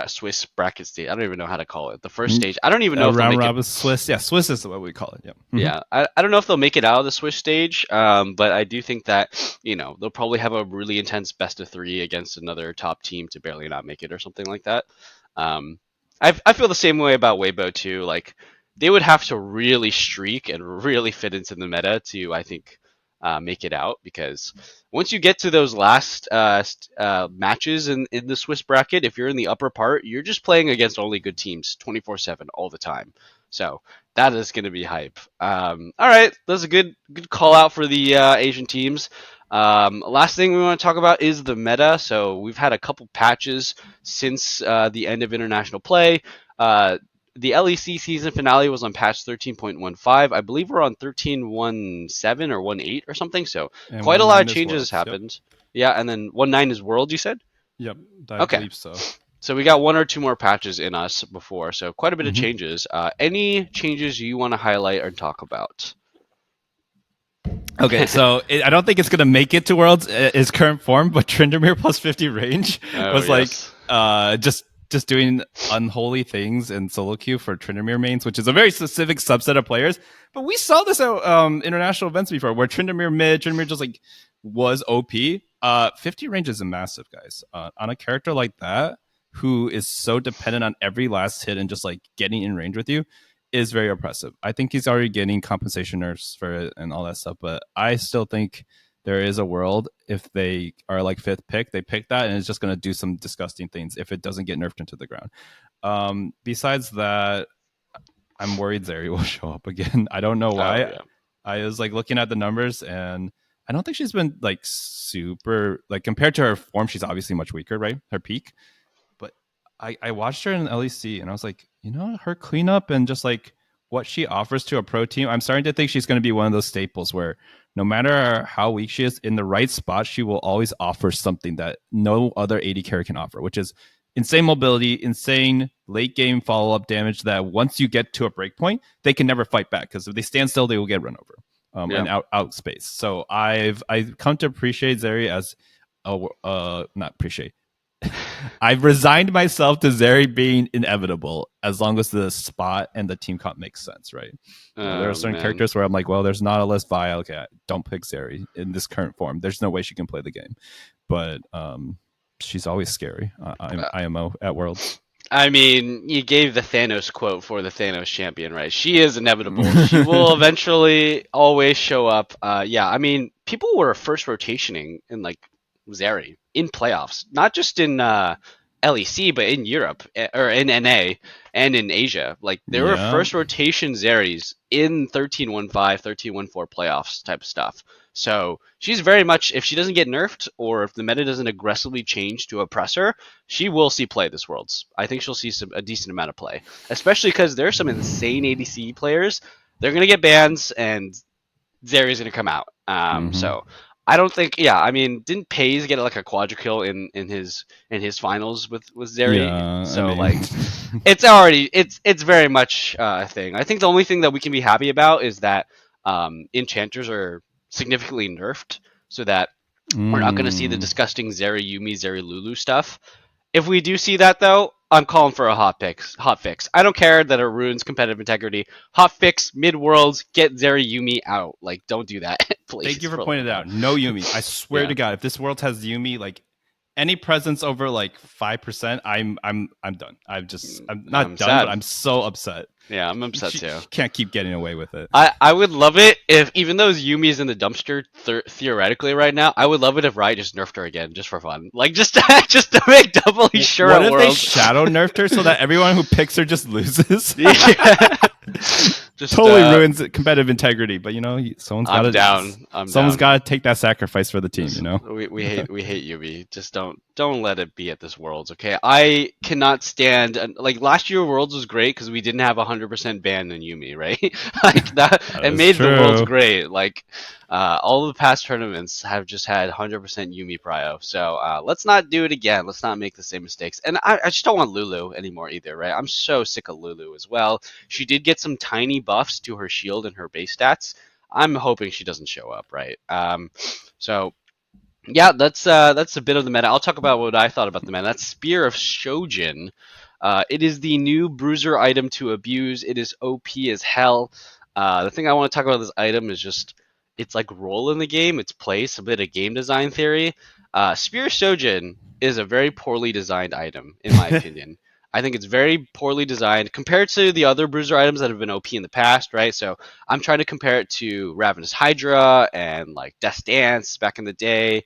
Swiss bracket stage. I don't even know how to call it. The first stage. I don't even know if they'll Round make it. robin Swiss. Yeah, Swiss is what we call it. Yeah. Yeah, I don't know if they'll make it out of the Swiss stage, but I do think that they'll probably have a really intense best of three against another top team to barely not make it or something like that. Um, I feel the same way about Weibo too. Like they would have to really streak and really fit into the meta to, I think, make it out because once you get to those last matches in the Swiss bracket, if you're in the upper part, you're just playing against only good teams 24/7 all the time. So that is going to be hype. All right, that's a good call out for the Asian teams. Last thing we want to talk about is the meta. So we've had a couple patches since the end of international play. The LEC season finale was on patch 13.15. I believe we're on 13.17 or 1.8 or something. So And quite a lot of 1.9 is changes Worlds. Yep. happened. Yeah, and then 1.9 is World, you said? Yep. I Okay. believe so. So we got one or two more patches in us before, so quite a bit of Mhm. changes. Any changes you want to highlight or talk about? Okay, so I don't think it's gonna make it to Worlds its current form, but Tryndamere plus 50 range Oh was like yes. just doing unholy things in solo queue for Tryndamere mains, which is a very specific subset of players. But we saw this at international events before, where Tryndamere mid, Tryndamere just like was OP. 50 range is a massive, guys. On a character like that, who is so dependent on every last hit and just like getting in range with you, is very oppressive. I think he's already getting compensation nerfs for it and all that stuff, but I still think there is a world if they are like fifth pick, they pick that and it's just going to do some disgusting things if it doesn't get nerfed into the ground. Besides that, I'm worried Zeri will show up again. I don't know why. Oh yeah. I was like looking at the numbers and I don't think she's been like super like compared to her form. She's obviously much weaker, right? Her peak, but I watched her in LEC and I was like, her cleanup and just like what she offers to a pro team, I'm starting to think she's going to be one of those staples where no matter how weak she is, in the right spot, she will always offer something that no other AD carry can offer, which is insane mobility, insane late game follow up damage that once you get to a break point, they can never fight back because if they stand still, they will get run over. Yeah. And out space. So I've come to appreciate Zeri as not appreciate. I've resigned myself to Zeri being inevitable as long as the spot and the team comp makes sense, right? There are certain Man. characters where I'm like, well, there's not a list Vi. Okay, don't pick Zeri in this current form. There's no way she can play the game, but she's always scary. IMO at Worlds. I mean, you gave the Thanos quote for the Thanos champion, right? She is inevitable. She will eventually always show up. Yeah, I mean, people were first rotationing in like Zeri in playoffs, not just in LEC, but in Europe or in NA and in Asia. Like there were Yeah. first rotation Zeris in 13-15, 13-14 playoffs type of stuff. So she's very much, if she doesn't get nerfed or if the meta doesn't aggressively change to oppress her, she will see play this Worlds. I think she'll see a decent amount of play, especially because there are some insane ADC players. They're gonna get bans and Zeri's gonna come out. So I don't think. Yeah, I mean, didn't Pays get like a quadra kill in his finals with Zeri? Yeah, So I mean, like, it's very much a thing. I think the only thing that we can be happy about is that enchanters are significantly nerfed, so that we're not going to see the disgusting Zeri Yumi, Zeri Lulu stuff. If we do see that though, I'm calling for a hot fix. I don't care that it ruins competitive integrity. Hot fix mid worlds, get Zeri Yumi out. Like, don't do that, please. Thank you for pointing it out. No Yumi. I swear Yeah. to God, if this world has Yumi, like any presence over like 5%, I'm done. I'm not I'm done, sad. but I'm so upset. Yeah, I'm upset She too. can't keep getting away with it. I would love it if, even though Yumi's in the dumpster theoretically right now, I would love it if Riot just nerfed her again, just for fun. Like, just to make doubly sure What at if they Worlds. shadow nerfed her so that everyone who picks her just loses? Yeah. Just Totally ruins competitive integrity. But someone's got I'm to down. Someone's down. got to take that sacrifice for the team. We hate Yubi. Just don't let it be at this Worlds, okay? I cannot stand, like, last year Worlds was great because we didn't have 100% ban on Yumi, right? Like that it is made the Worlds true. great. Like all of the past tournaments have just had 100% Yumi prio. So let's not do it again. Let's not make the same mistakes. And I just don't want Lulu anymore either, right? I'm so sick of Lulu as well. She did get some tiny buffs to her shield and her base stats. I'm hoping she doesn't show up, right? So Yeah, that's a bit of the meta. I'll talk about what I thought about the meta. That's Spear of Shojin. It is the new bruiser item to abuse. It is OP as hell. The thing I want to talk about this item is just its like role in the game, its place, a bit of game design theory. Spear of Shojin is a very poorly designed item, in my opinion. I think it's very poorly designed compared to the other bruiser items that have been OP in the past, right? So I'm trying to compare it to Ravenous Hydra and like Death Dance back in the day,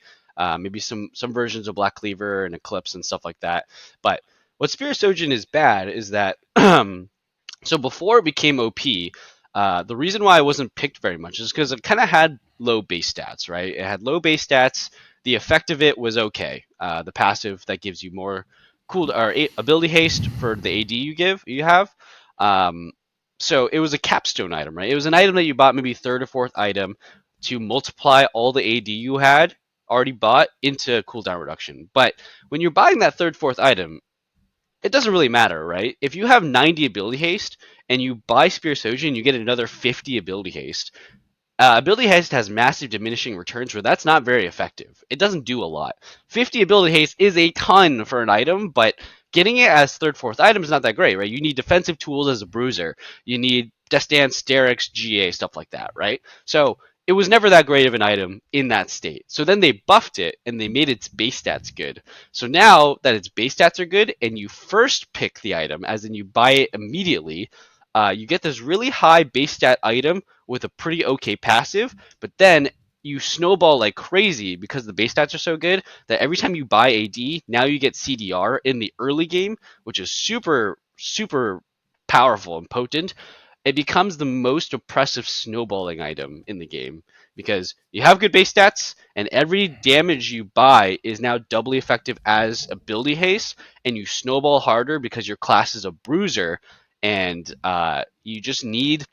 maybe some versions of Black Cleaver and Eclipse and stuff like that. But what Spear Surgeon is bad is that so before it became OP, the reason why it wasn't picked very much is because it kind of had low base stats, right? It had low base stats. The effect of it was okay. The passive that gives you more cool or ability haste for the AD you have. Um, so it was a capstone item, right? It was an item that you bought maybe third or fourth item to multiply all the AD you had already bought into cooldown reduction. But when you're buying that third, fourth item, it doesn't really matter, right? If you have 90 ability haste and you buy Spear Sojin, you get another 50 ability haste. Ability haste has massive diminishing returns where that's not very effective. It doesn't do a lot. 50 ability haste is a ton for an item, but getting it as third, fourth item is not that great, right? You need defensive tools as a bruiser. You need Death Dance, Derek's, GA, stuff like that, right? So it was never that great of an item in that state. So then they buffed it and they made its base stats good. So now that its base stats are good and you first pick the item, as in you buy it immediately, you get this really high base stat item with a pretty okay passive, but then you snowball like crazy because the base stats are so good that every time you buy AD, now you get CDR in the early game, which is super, super powerful and potent. It becomes the most oppressive snowballing item in the game because you have good base stats and every damage you buy is now doubly effective as ability haste, and you snowball harder because your class is a bruiser, and you just need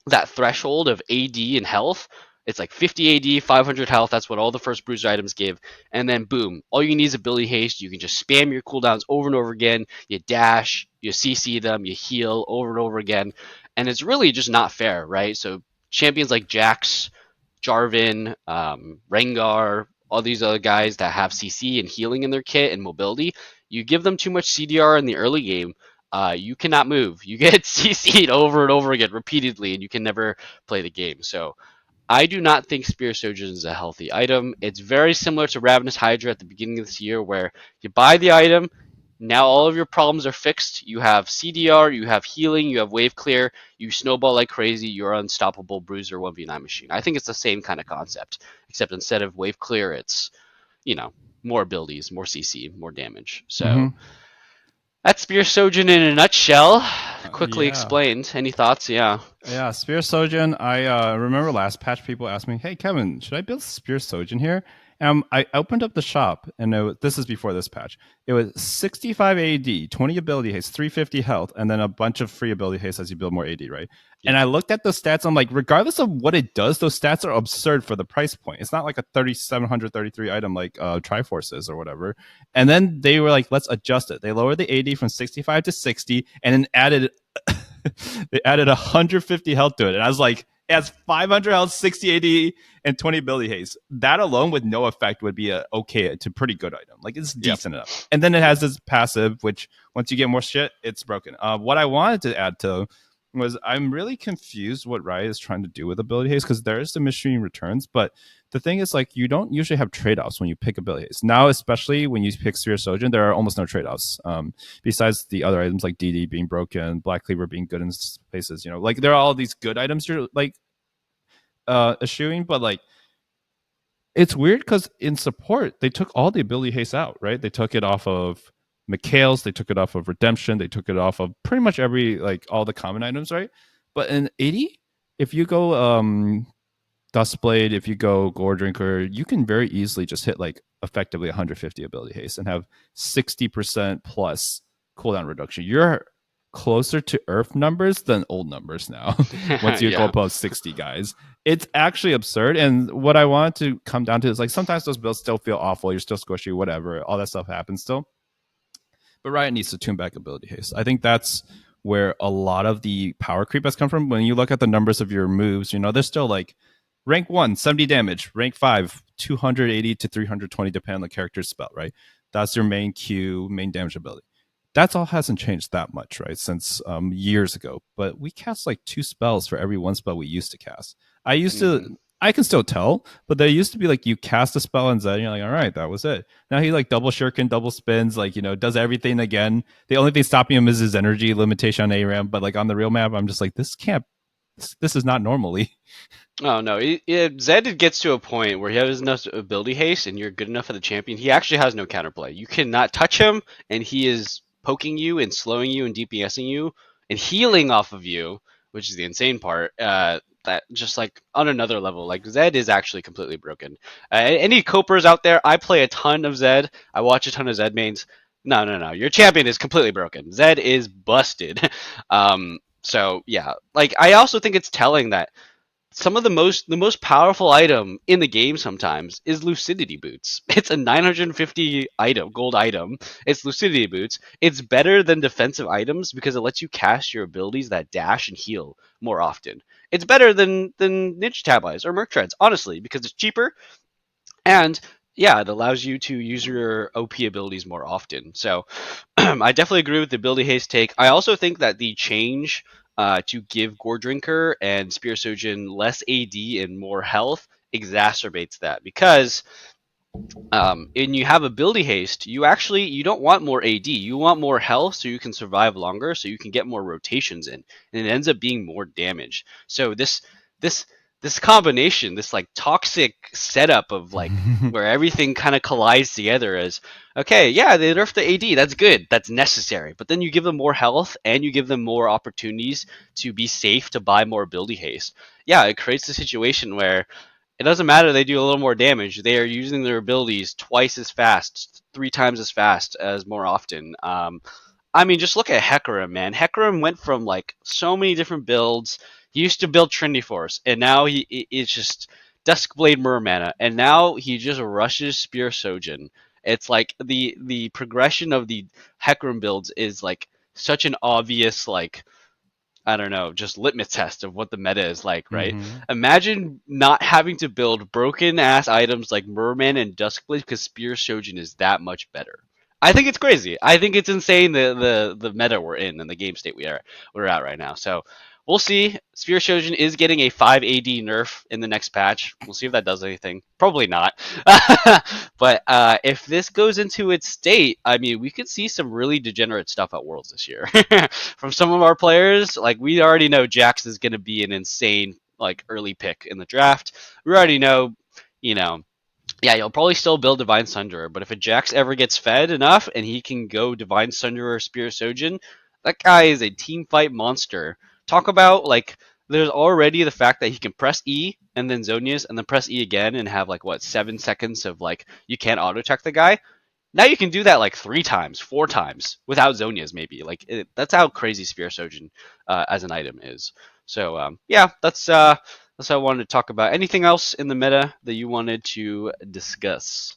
that threshold of AD and health. It's like 50 AD, 500 health. That's what all the first bruiser items give. And then boom, all you need is ability haste. You can just spam your cooldowns over and over again. You dash, you CC them, you heal over and over again. And it's really just not fair, right? So champions like Jax, Jarvan, Rengar, all these other guys that have CC and healing in their kit and mobility, you give them too much CDR in the early game, you cannot move. You get CC'd over and over again repeatedly, and you can never play the game. So I do not think Spear Surgeon is a healthy item. It's very similar to Ravenous Hydra at the beginning of this year, where you buy the item, now all of your problems are fixed. You have CDR, you have healing, you have wave clear, you snowball like crazy, you're unstoppable bruiser 1v9 machine. I think it's the same kind of concept, except instead of wave clear, it's, you know, more abilities, more CC, more damage. So Mm-hmm. that's Spear Sojin in a nutshell. Quickly Yeah. explained. Any thoughts? Yeah. Yeah, Spear Sojin. I remember last patch people asked me, "Hey Kevin, should I build Spear Sojin here?" I opened up the shop, and this is before this patch. It was 65 AD, 20 ability haste, 350 health, and then a bunch of free ability haste as you build more AD, right? Yeah. And I looked at the stats. I'm like, regardless of what it does, those stats are absurd for the price point. It's not like a 3,733 item like Triforce is or whatever. And then they were like, let's adjust it. They lowered the AD from 65 to 60, and then added they added 150 health to it. And I was like, it has 500 health, 60 AD, and 20 ability haste. That alone with no effect would be a okay to pretty good item. Like it's decent enough. And then it has this passive, which once you get more shit, it's broken. What I wanted to add to was I'm really confused what Riot is trying to do with ability haste because there is the machine returns, but the thing is like you don't usually have trade-offs when you pick ability haste. Now, especially when you pick Spear Sojin, there are almost no trade-offs. Besides the other items like DD being broken, Black Cleaver being good in places, you know, like there are all these good items you're like eschewing, but like it's weird because in support they took all the ability haste out, right? They took it off of Mikhail's, they took it off of Redemption, they took it off of pretty much every like all the common items, right? But in 80, if you go Dustblade, if you go Gore Drinker, you can very easily just hit like effectively 150 ability haste and have 60% plus cooldown reduction. You're closer to Earth numbers than old numbers now. Once you go above 60 guys, it's actually absurd. And what I wanted to come down to is like sometimes those builds still feel awful. You're still squishy, whatever. All that stuff happens still. But Riot needs to tune back ability haste. I think that's where a lot of the power creep has come from. When you look at the numbers of your moves, you know, they're still like rank 1, 70 damage. Rank 5, 280 to 320, depending on the character's spell, right? That's your main Q, main damage ability. That's all hasn't changed that much, right? Since years ago. But we cast like 2 spells for every 1 spell we used to cast. I used to, I can still tell, but there used to be like you cast a spell and then you're like, all right, that was it. Now he like double shuriken, double spins, like, you know, does everything again. The only thing stopping him is his energy limitation on ARAM. But like on the real map, I'm just like, this is not normally. Oh no, Zed gets to a point where he has enough ability haste, and you're good enough for the champion. He actually has no counterplay. You cannot touch him, and he is poking you and slowing you and DPSing you and healing off of you, which is the insane part. That just like on another level, like Zed is actually completely broken. Any copers out there? I play a ton of Zed. I watch a ton of Zed mains. No, no, no. Your champion is completely broken. Zed is busted. So yeah, like I also think it's telling that some of the most powerful item in the game sometimes is Lucidity Boots. It's a 950 item, gold item. It's Lucidity Boots. It's better than defensive items because it lets you cast your abilities that dash and heal more often. It's better than Ninja Tab-Eyes or Merc Treads, honestly, because it's cheaper and yeah, it allows you to use your OP abilities more often. So I definitely agree with the ability haste take. I also think that the change to give Gore Drinker and Spear Surgeon less AD and more health exacerbates that because and you have ability haste, you don't want more AD. You want more health so you can survive longer, so you can get more rotations in, and it ends up being more damage. So this this combination, this like toxic setup of like where everything kind of collides together as okay, yeah, they nerf the AD, that's good, that's necessary. But then you give them more health and you give them more opportunities to be safe to buy more ability haste. Yeah, it creates a situation where it doesn't matter they do a little more damage. They are using their abilities twice as fast, 3 times as fast as more often. I mean, just look at Hecarim, man. Hecarim went from like so many different builds. He used to build Trinity Force, and now it's just Duskblade Mermana, and now he just rushes Spear Sojin. It's like the progression of the Hecarim builds is like such an obvious like I don't know, just litmus test of what the meta is like, right? Mhm. Imagine not having to build broken ass items like Merman and Duskblade because Spear Shojin is that much better. I think it's crazy. I think it's insane the meta we're in and the game state we're at right now. So we'll see. Spear Shojin is getting a 5 AD nerf in the next patch. We'll see if that does anything. Probably not. But if this goes into its state, I mean, we could see some really degenerate stuff at Worlds this year from some of our players. Like we already know Jax is going to be an insane like early pick in the draft. We already know, you know, yeah, you'll probably still build Divine Sunderer, but if a Jax ever gets fed enough and he can go Divine Sunderer Spear Sojin, that guy is a team fight monster. Talk about like there's already the fact that he can press E and then Zonias and then press E again and have like what 7 seconds of like you can't auto check the guy. Now you can do that like 3 times, 4 times without Zonias maybe. That's how crazy Spear Sojin as an item is. So yeah, that's what I wanted to talk about. Anything else in the meta that you wanted to discuss?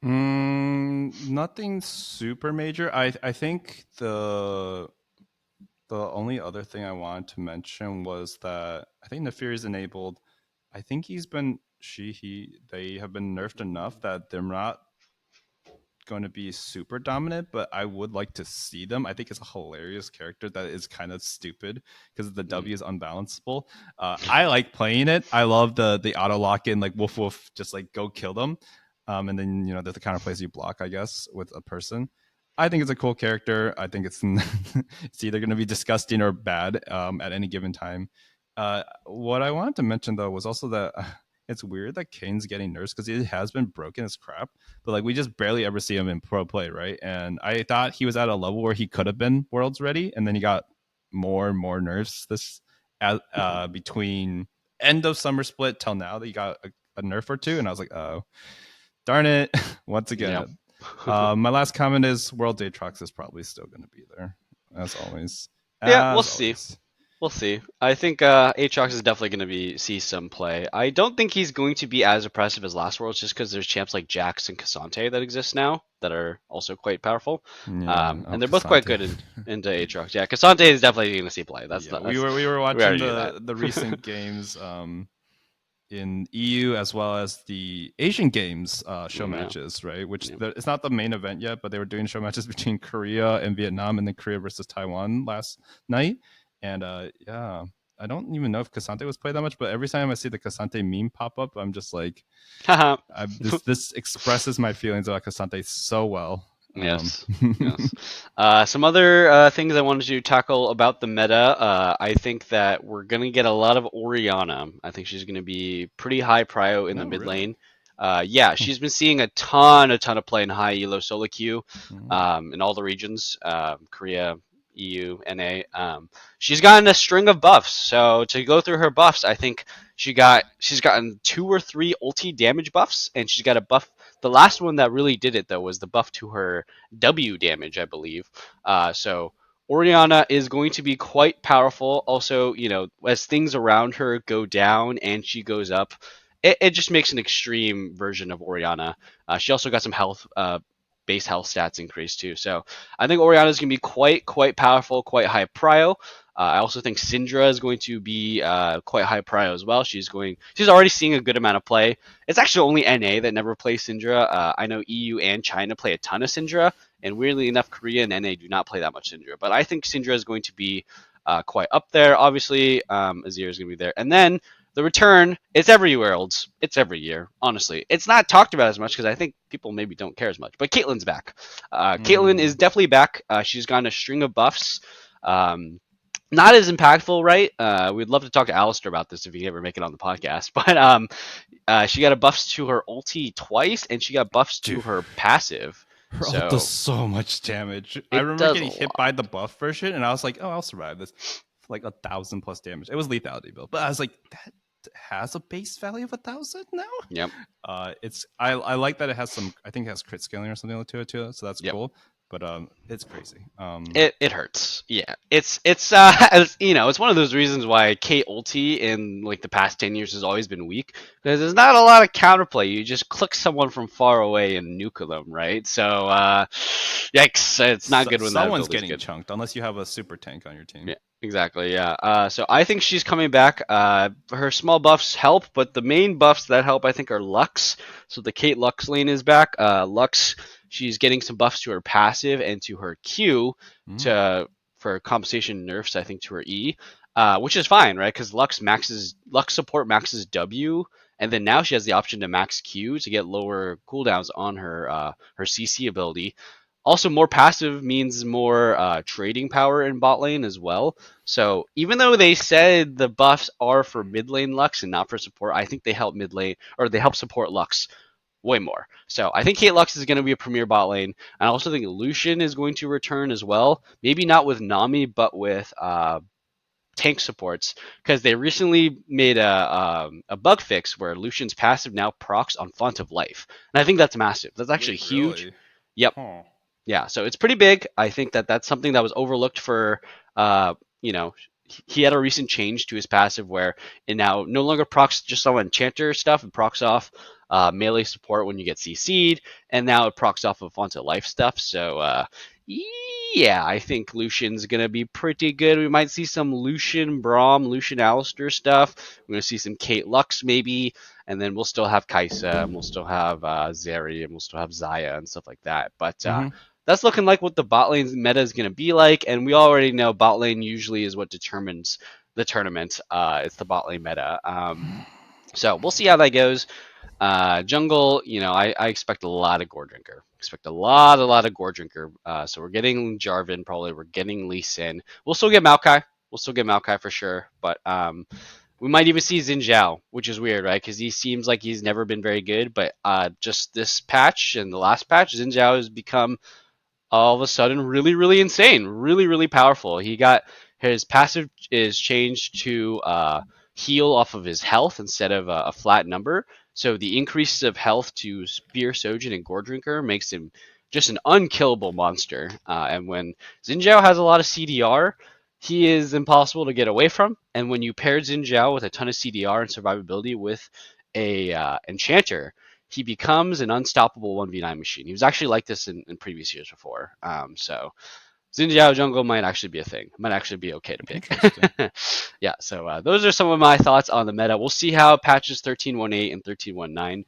Nothing super major. I think the only other thing I wanted to mention was that I think Nefiri is enabled. I think they have been nerfed enough that they're not going to be super dominant, but I would like to see them. I think it's a hilarious character that is kind of stupid because the W is unbalanceable. I like playing it. I love the auto lock in, like woof woof, just like go kill them. And then there's the counter plays you block, I guess, with a person. I think it's a cool character. I think it's it's either going to be disgusting or bad at any given time. What I wanted to mention though was also that it's weird that Kane's getting nerfed because it has been broken as crap, but like we just barely ever see him in pro play, right? And I thought he was at a level where he could have been worlds ready, and then he got more and more nerfs between end of summer split till now that he got a nerf or two, and I was like, oh, darn it, once Yeah. again. My last comment is World Aatrox is probably still going to be there as always. Yeah, we'll As see. always. We'll see. I think Aatrox is definitely going to see some play. I don't think he's going to be as impressive as last Worlds just because there's champs like Jax and Cassante that exist now that are also quite powerful. Yeah, And they're both quite good into Aatrox. Yeah, Cassante is definitely going to see play. We were we watching already knew that. the recent games. in EU as well as the Asian Games show Yeah. matches, right? Which Yeah. it's not the main event yet, but they were doing show matches between Korea and Vietnam, and then Korea versus Taiwan last night. And yeah, I don't even know if Kasante was played that much, but every time I see the Kasante meme pop up, I'm just like, Haha. this expresses my feelings about Kasante so well. Yes. Yes. Some other things I wanted to tackle about the meta. I think that we're gonna get a lot of Orianna. I think she's gonna be pretty high prio in the No, mid really? lane. Yeah, she's been seeing a ton of play in high elo solo queue, Mm. in all the regions, Korea, EU, NA. She's gotten a string of buffs. So to go through her buffs, I think she's gotten 2 or 3 ulti damage buffs, and she's got a buff. The last one that really did it though was the buff to her W damage, I believe. So Orianna is going to be quite powerful. Also, as things around her go down and she goes up, it just makes an extreme version of Orianna. She also got some health, base health stats increase too. So I think Orianna is going to be quite powerful, quite high prio. I also think Syndra is going to be quite high prio as well. She's already seeing a good amount of play. It's actually only NA that never plays Syndra. I know EU and China play a ton of Syndra, and weirdly enough, Korea and NA do not play that much Syndra. But I think Syndra is going to be quite up there. Obviously, Azir is going to be there, and then the return. It's every worlds. It's every year. Honestly, it's not talked about as much because I think people maybe don't care as much. But Caitlyn's back. Caitlyn is definitely back. She's gotten a string of buffs. Not as impactful, right? We'd love to talk to Alistair about this if he ever make it on the podcast. But she got a buffs to her ulti twice, and she got buffs to Dude. her passive. Her ult So does so much damage. I it remember does a getting hit lot. by the buff version, and I was like, "Oh, I'll survive this." Like 1,000 plus damage. It was lethality build, but I was like, "That has a base value of 1,000 now." Yep. I like that it has some. I think it has crit scaling or something to it too, so that's Yep. cool. But it's crazy. It hurts. Yeah. It's it's one of those reasons why K ulti in like the past 10 years has always been weak because there's not a lot of counterplay. You just click someone from far away and nuke them, right? So yikes, it's not good when that someone's ability's getting good. chunked unless you have a super tank on your team. Yeah, exactly. Yeah. So I think she's coming back. Her small buffs help, but the main buffs that help I think are Lux. So the Kate Lux lane is back. Lux, she's getting some buffs to her passive and to her Q for compensation nerfs. I think to her E, which is fine, right? Because Lux support maxes W. And then now she has the option to max Q to get lower cooldowns on her CC ability. Also, more passive means more trading power in bot lane as well. So even though they said the buffs are for mid lane Lux and not for support, I think they help mid lane or they help support Lux way more. So I think Kate Lux is going to be a premier bot lane. I also think Lucian is going to return as well. Maybe not with Nami, but with tank supports because they recently made a bug fix where Lucian's passive now procs on Font of Life, and I think that's massive. That's actually huge. Really? Yep. Huh. Yeah, so it's pretty big. I think that that's something that was overlooked for, uh, you know, he had a recent change to his passive where it now no longer procs just on enchanter stuff. It procs off melee support when you get CC'd, and now it procs off of onto life stuff. So yeah, I think Lucian's gonna be pretty good. We might see some Lucian Braum, Lucian Alistair stuff. We're gonna see some Kate Lux maybe, and then we'll still have Kaisa, and we'll still have Zeri, and we'll still have Zaya and stuff like that. But that's looking like what the bot lane meta is going to be like, and we already know bot lane usually is what determines the tournament. It's the bot lane meta. So we'll see how that goes. Jungle, I expect a lot of Gore Drinker. Expect a lot of Gore Drinker. So we're getting Jarvan probably. We're getting Lee Sin. We'll still get Maokai. We'll still get Maokai for sure. But we might even see Xin Zhao, which is weird, right? Because he seems like he's never been very good. But just this patch and the last patch, Xin Zhao has become all of a sudden really insane, really powerful. He got his passive is changed to heal off of his health instead of a flat number. So the increase of health to Spear, Sojin, and Gore Drinker makes him just an unkillable monster. And when Xin Zhao has a lot of CDR, he is impossible to get away from. And when you pair Xin Zhao with a ton of CDR and survivability with a enchanter, he becomes an unstoppable 1v9 machine. He was actually like this in previous years before. So Xin Zhao Jungle might actually be a thing. Might actually be okay to pick. Interesting. Yeah, so those are some of my thoughts on the meta. We'll see how patches 13.18 and 13.19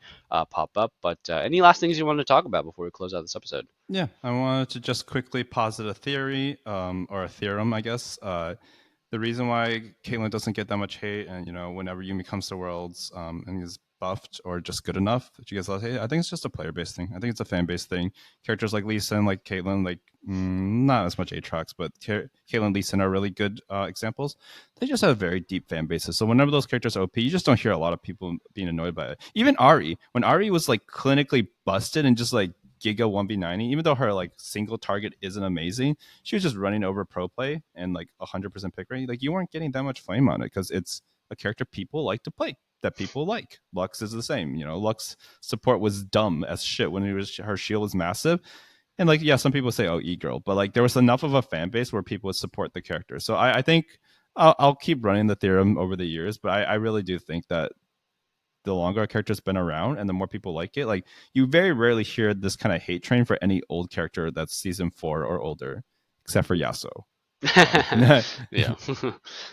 pop up. But any last things you want to talk about before we close out this episode? Yeah, I wanted to just quickly posit a theory, or a theorem, I guess. The reason why Caitlyn doesn't get that much hate, and whenever Yumi comes to Worlds, and is buffed or just good enough that you guys love hate, I think it's just a player-based thing. I think it's a fan-based thing. Characters like Lee Sin, like Caitlyn, like not as much Aatrox, but Caitlyn, Lee Sin are really good examples. They just have very deep fan bases. So whenever those characters are OP, you just don't hear a lot of people being annoyed by it. Even Ari, when Ari was like clinically busted and just like Giga 1v90, even though her like single target isn't amazing, she was just running over pro play and like 100% pick rate. Like you weren't getting that much flame on it because it's a character people like to play, that people like. Lux is the same. Lux support was dumb as shit when her shield was massive. And like, yeah, some people say, oh, e-girl, but like there was enough of a fan base where people would support the character. So I think I'll keep running the theorem over the years, but I really do think that the longer a character's been around and the more people like it, like you very rarely hear this kind of hate train for any old character that's season 4 or older, except for Yasuo. Yeah,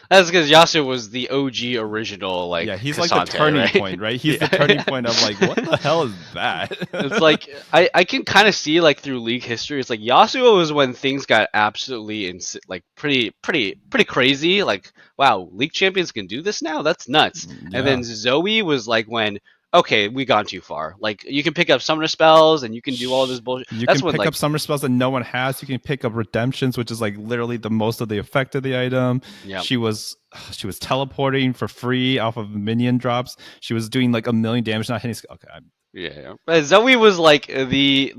that's because Yasuo was the OG original, like yeah, he's Cassante, like the turning right? point, right? He's the turning point of like, what the hell is that? It's like I can kind of see like through League history. It's like Yasuo was when things got absolutely like pretty crazy. Like wow, League champions can do this now. That's nuts. And then Zoe was like when okay, we gone too far. Like you can pick up summoner spells and you can do all this bullshit. You That's can when pick like up summer spells that no one has. You can pick up redemptions, which is like literally the most of the effect of the item. yeah. She was teleporting for free off of minion drops. She was doing like 1,000,000 damage, not hitting. Okay, Yeah, but Zoe was like the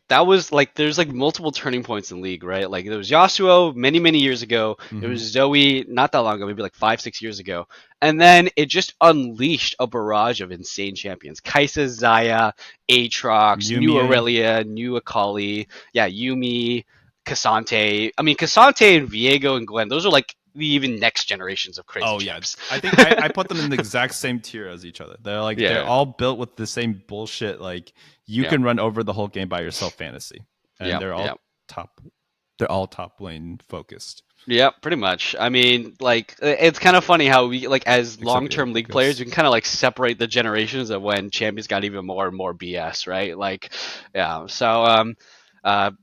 that was like there's like multiple turning points in League, right? Like there was Yasuo many years ago. There was Zoe not that long ago, maybe like 5-6 years ago, and then it just unleashed a barrage of insane champions: Kai'Sa, Xayah, Aatrox, new Yuumi. Aurelia, new Akali, yeah, Yuumi, Cassante. I mean, Cassante and Viego and Gwen, those are like the even next generations of crazy champs. I think I put them in the exact same tier as each other. They're like they're all built with the same bullshit. Like you can run over the whole game by yourself fantasy, and they're all top. They're all top lane focused. Yeah, pretty much. I mean, like it's kind of funny how we like as long-term League players, you can kind of like separate the generations of when champions got even more and more BS, right? Like, yeah. So,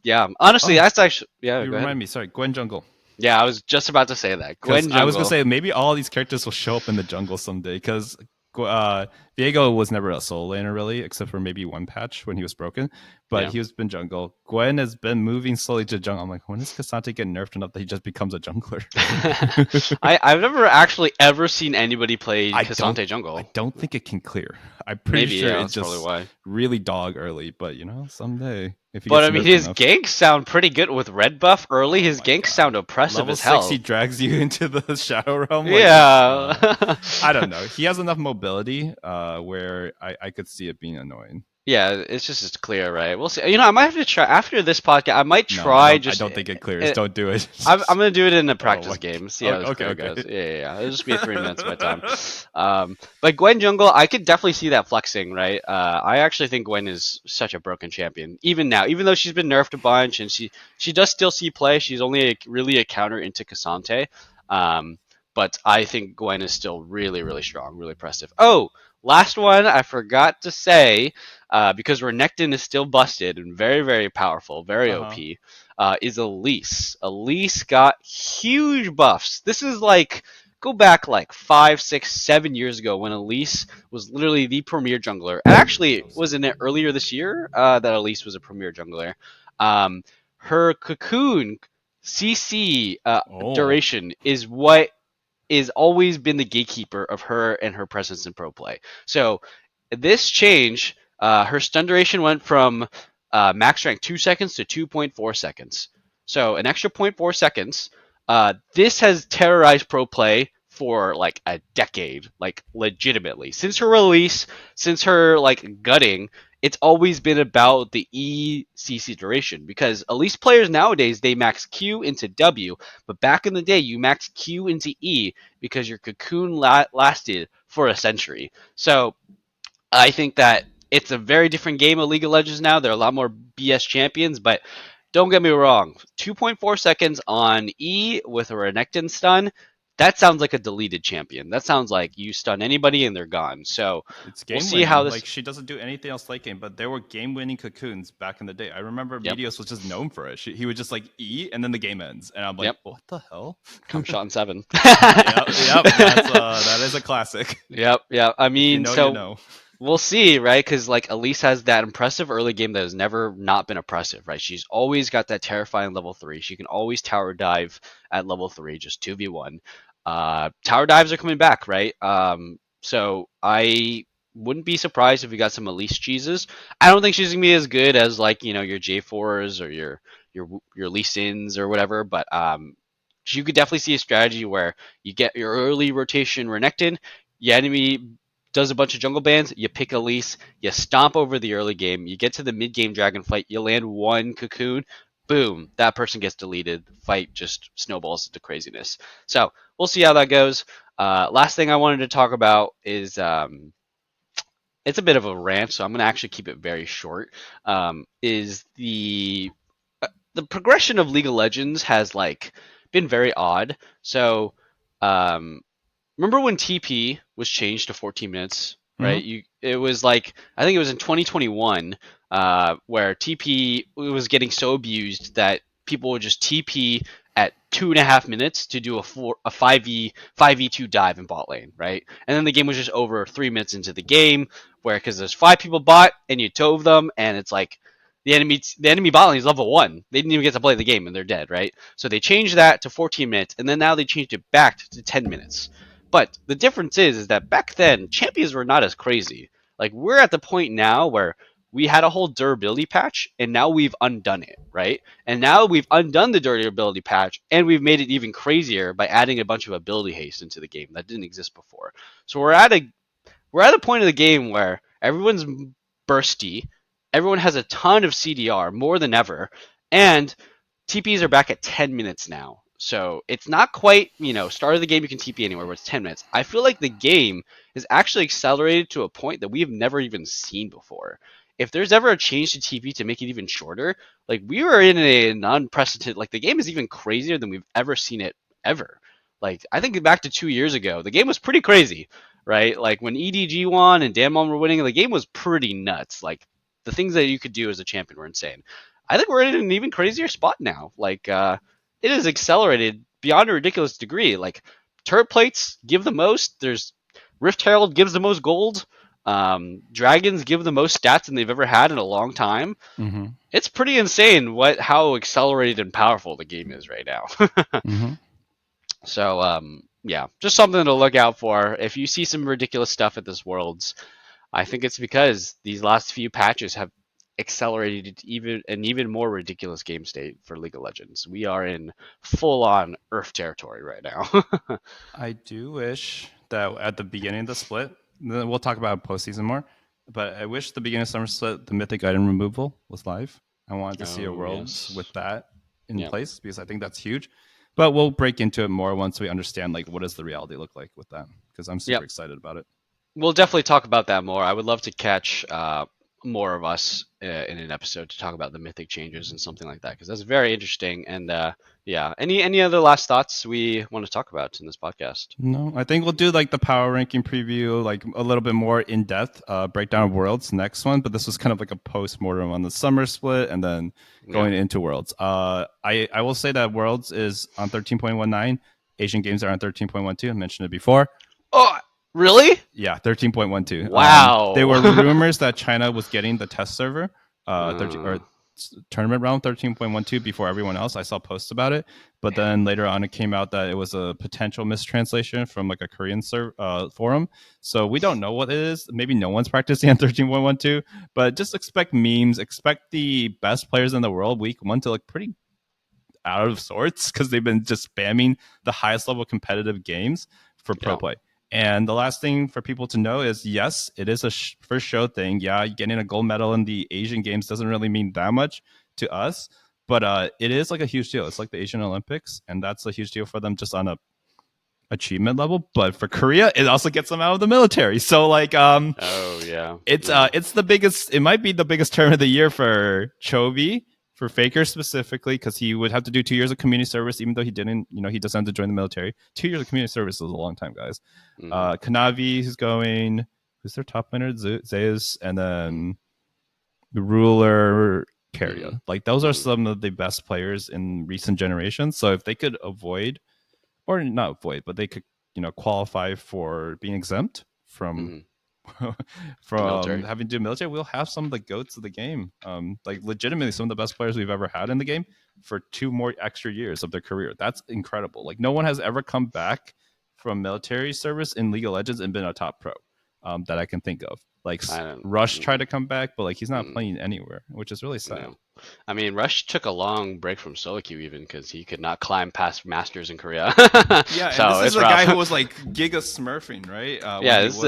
yeah. Honestly, that's actually yeah. You remind me. Sorry, Gwen jungle. Yeah, I was just about to say that. Gwen jungle. I was gonna say maybe all these characters will show up in the jungle someday because Viego was never a solo laner really, except for maybe one patch when he was broken. But he was been jungle. Gwen has been moving slowly to jungle. I'm like, when does Cassante get nerfed enough that he just becomes a jungler? I've never actually ever seen anybody play Cassante jungle. I don't think it can clear. I'm pretty sure it's just why. really dog early. But someday. But I mean, his ganks sound pretty good with red buff early. His ganks sound oppressive Level as hell. 6, he drags you into the shadow realm. Yeah. I don't know. He has enough mobility where I could see it being annoying. Yeah, it's clear, right? We'll see. I might have to try after this podcast. I might try. I don't think it clears. Don't do it. I'm gonna do it in a practice game. See how okay. goes. Yeah. It'll just be 3 minutes of my time. But Gwen jungle, I could definitely see that flexing, right? I actually think Gwen is such a broken champion, even now. Even though she's been nerfed a bunch and she does still see play, she's only really a counter into Cassante. But I think Gwen is still really strong, really impressive. Oh, last one I forgot to say. Because Renekton is still busted and very powerful, very OP, is Elise. Elise got huge buffs. This is like, go back like 5, 6, 7 years ago when Elise was literally the premier jungler. And actually, wasn't it earlier this year that Elise was a premier jungler? Her Cocoon CC duration is what is always been the gatekeeper of her and her presence in pro play. So this change... her stun duration went from max rank 2 seconds to 2.4 seconds. So an extra 0.4 seconds. This has terrorized pro play for like a decade, like legitimately. Since her release, since her like gutting, it's always been about the ECC duration because Elise players nowadays, they max Q into W, but back in the day, you max Q into E because your cocoon lasted for a century. So I think that it's a very different game of League of Legends now. There are a lot more BS champions, but don't get me wrong. 2.4 seconds on E with a Renekton stun. That sounds like a deleted champion. That sounds like you stun anybody and they're gone. So It's we'll game see how winning. this. Like she doesn't do anything else late game, but there were game winning cocoons back in the day. I remember Yep. Meteos was just known for it. He would just like E and then the game ends, and I'm like, Yep. what the hell? Come shot in 7. Yep. That is a classic. Yep. I If you mean, know, so you know. we'll see, right? Because like Elise has that impressive early game that has never not been oppressive, right? She's always got that terrifying level 3. She can always tower dive at level 3, just 2v1. Tower dives are coming back, right? So I wouldn't be surprised if we got some Elise cheeses. I don't think she's gonna be as good as like your J4s or your Lee Sins or whatever, but you could definitely see a strategy where you get your early rotation Renekton, your enemy does a bunch of jungle bans, you pick Elise, you stomp over the early game, you get to the mid game dragon fight, you land one cocoon, boom, that person gets deleted. Fight just snowballs into craziness. So we'll see how that goes. Last thing I wanted to talk about is it's a bit of a rant, so I'm going to actually keep it very short. Is the progression of League of Legends has like been very odd. So um, remember when TP was changed to 14 minutes, right? It was like I think it was in 2021 where TP was getting so abused that people would just TP at 2.5 minutes to do a 5v2 dive in bot lane, right? And then the game was just over 3 minutes into the game, where because there's 5 people bot and you tove them, and it's like the enemy bot lane is level 1. They didn't even get to play the game and they're dead, right? So they changed that to 14 minutes, and then now they changed it back to 10 minutes. But the difference is that back then champions were not as crazy. Like we're at the point now where we had a whole durability patch and now we've undone it, right? And now we've undone the durability patch and we've made it even crazier by adding a bunch of ability haste into the game that didn't exist before. So we're at a point of the game where everyone's bursty, everyone has a ton of CDR more than ever, and TPs are back at 10 minutes now. So it's not quite, start of the game you can TP anywhere, but it's 10 minutes. I feel like the game is actually accelerated to a point that we have never even seen before. If there's ever a change to TP to make it even shorter, like we were in an unprecedented, like the game is even crazier than we've ever seen it ever. Like I think back to 2 years ago, the game was pretty crazy, right? Like when EDG won and Danmon were winning, the game was pretty nuts. Like the things that you could do as a champion were insane. I think we're in an even crazier spot now. Like it is accelerated beyond a ridiculous degree. Like turret plates give the most. There's Rift Herald gives the most gold. Dragons give the most stats than they've ever had in a long time. Mm-hmm. It's pretty insane how accelerated and powerful the game is right now. Mm-hmm. So yeah, just something to look out for. If you see some ridiculous stuff at this Worlds, I think it's because these last few patches have accelerated even more ridiculous game state for League of Legends. We are in full on Earth territory right now. I do wish that at the beginning of the split, then we'll talk about postseason more, but I wish the beginning of summer split, the mythic item removal was live. I wanted to see a Worlds with that in place because I think that's huge. But we'll break into it more once we understand like what does the reality look like with that, because I'm super excited about it. We'll definitely talk about that more. I would love to catch more of us in an episode to talk about the mythic changes and something like that, because that's very interesting. And yeah, any other last thoughts we want to talk about in this podcast? No, I think we'll do like the power ranking preview, like a little bit more in depth breakdown of Worlds next one. But this was kind of like a post mortem on the summer split and then going into Worlds. I will say that Worlds is on 13.19. Asian Games are on 13.12. I mentioned it before. Oh, really? Yeah, 13.12. Wow. There were rumors that China was getting the test server, or tournament round 13.12 before everyone else. I saw posts about it, but then later on it came out that it was a potential mistranslation from like a Korean forum. So we don't know what it is. Maybe no one's practicing on 13.12, but just expect memes. Expect the best players in the world week 1 to look pretty out of sorts because they've been just spamming the highest level competitive games for pro play. And the last thing for people to know is, yes, it is a first show thing. Yeah, getting a gold medal in the Asian Games doesn't really mean that much to us, but it is like a huge deal. It's like the Asian Olympics, and that's a huge deal for them just on a achievement level. But for Korea, it also gets them out of the military. So like, oh yeah, it's the biggest. It might be the biggest tournament of the year for Chovy for Faker specifically, because he would have to do 2 years of community service, even though he didn't, he decided to join the military. 2 years of community service is a long time, guys. Kanavi is going. Who's their top winner? Zeus, and then the ruler. Keria. Like those are some of the best players in recent generations. So if they could avoid, or not avoid, but they could, qualify for being exempt from having to do military, we'll have some of the goats of the game. Like legitimately some of the best players we've ever had in the game for 2 more extra years of their career. That's incredible. Like no one has ever come back from military service in League of Legends and been a top pro that I can think of. Like Rush tried to come back, but like he's not playing anywhere, which is really sad. I mean, Rush took a long break from solo queue even because he could not climb past Masters in Korea. Yeah, so and this is a guy who was like giga smurfing, right? Yeah, this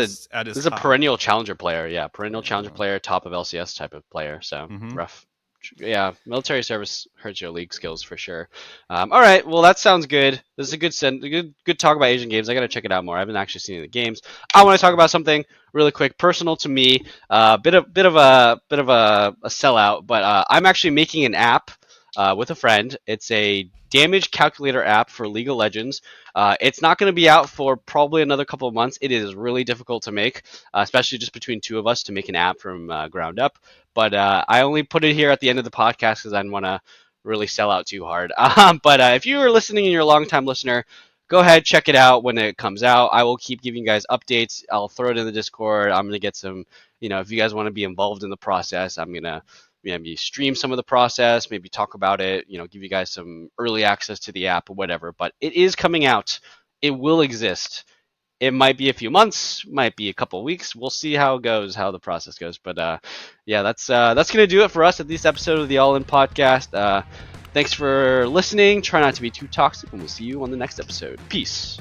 is a perennial challenger player. Yeah, perennial challenger player, top of LCS type of player. So rough. Yeah, military service hurts your league skills for sure. All right, well that sounds good. This is a good talk about Asian games. I gotta check it out more. I haven't actually seen the games. I want to talk about something really quick, personal to me. Bit of a sellout, but I'm actually making an app with a friend. It's a damage calculator app for League of Legends. It's not going to be out for probably another couple of months. It is really difficult to make, especially just between 2 of us to make an app from ground up. But I only put it here at the end of the podcast because I didn't want to really sell out too hard. But if you are listening and you're a long-time listener, go ahead, check it out when it comes out. I will keep giving you guys updates. I'll throw it in the Discord. I'm going to get some, if you guys want to be involved in the process, I'm going to maybe stream some of the process, maybe talk about it, give you guys some early access to the app or whatever. But it is coming out. It will exist. It might be a few months, might be a couple of weeks. We'll see how it goes, how the process goes. But yeah, that's gonna do it for us at this episode of the All In Podcast. Thanks for listening. Try not to be too toxic, and we'll see you on the next episode. Peace.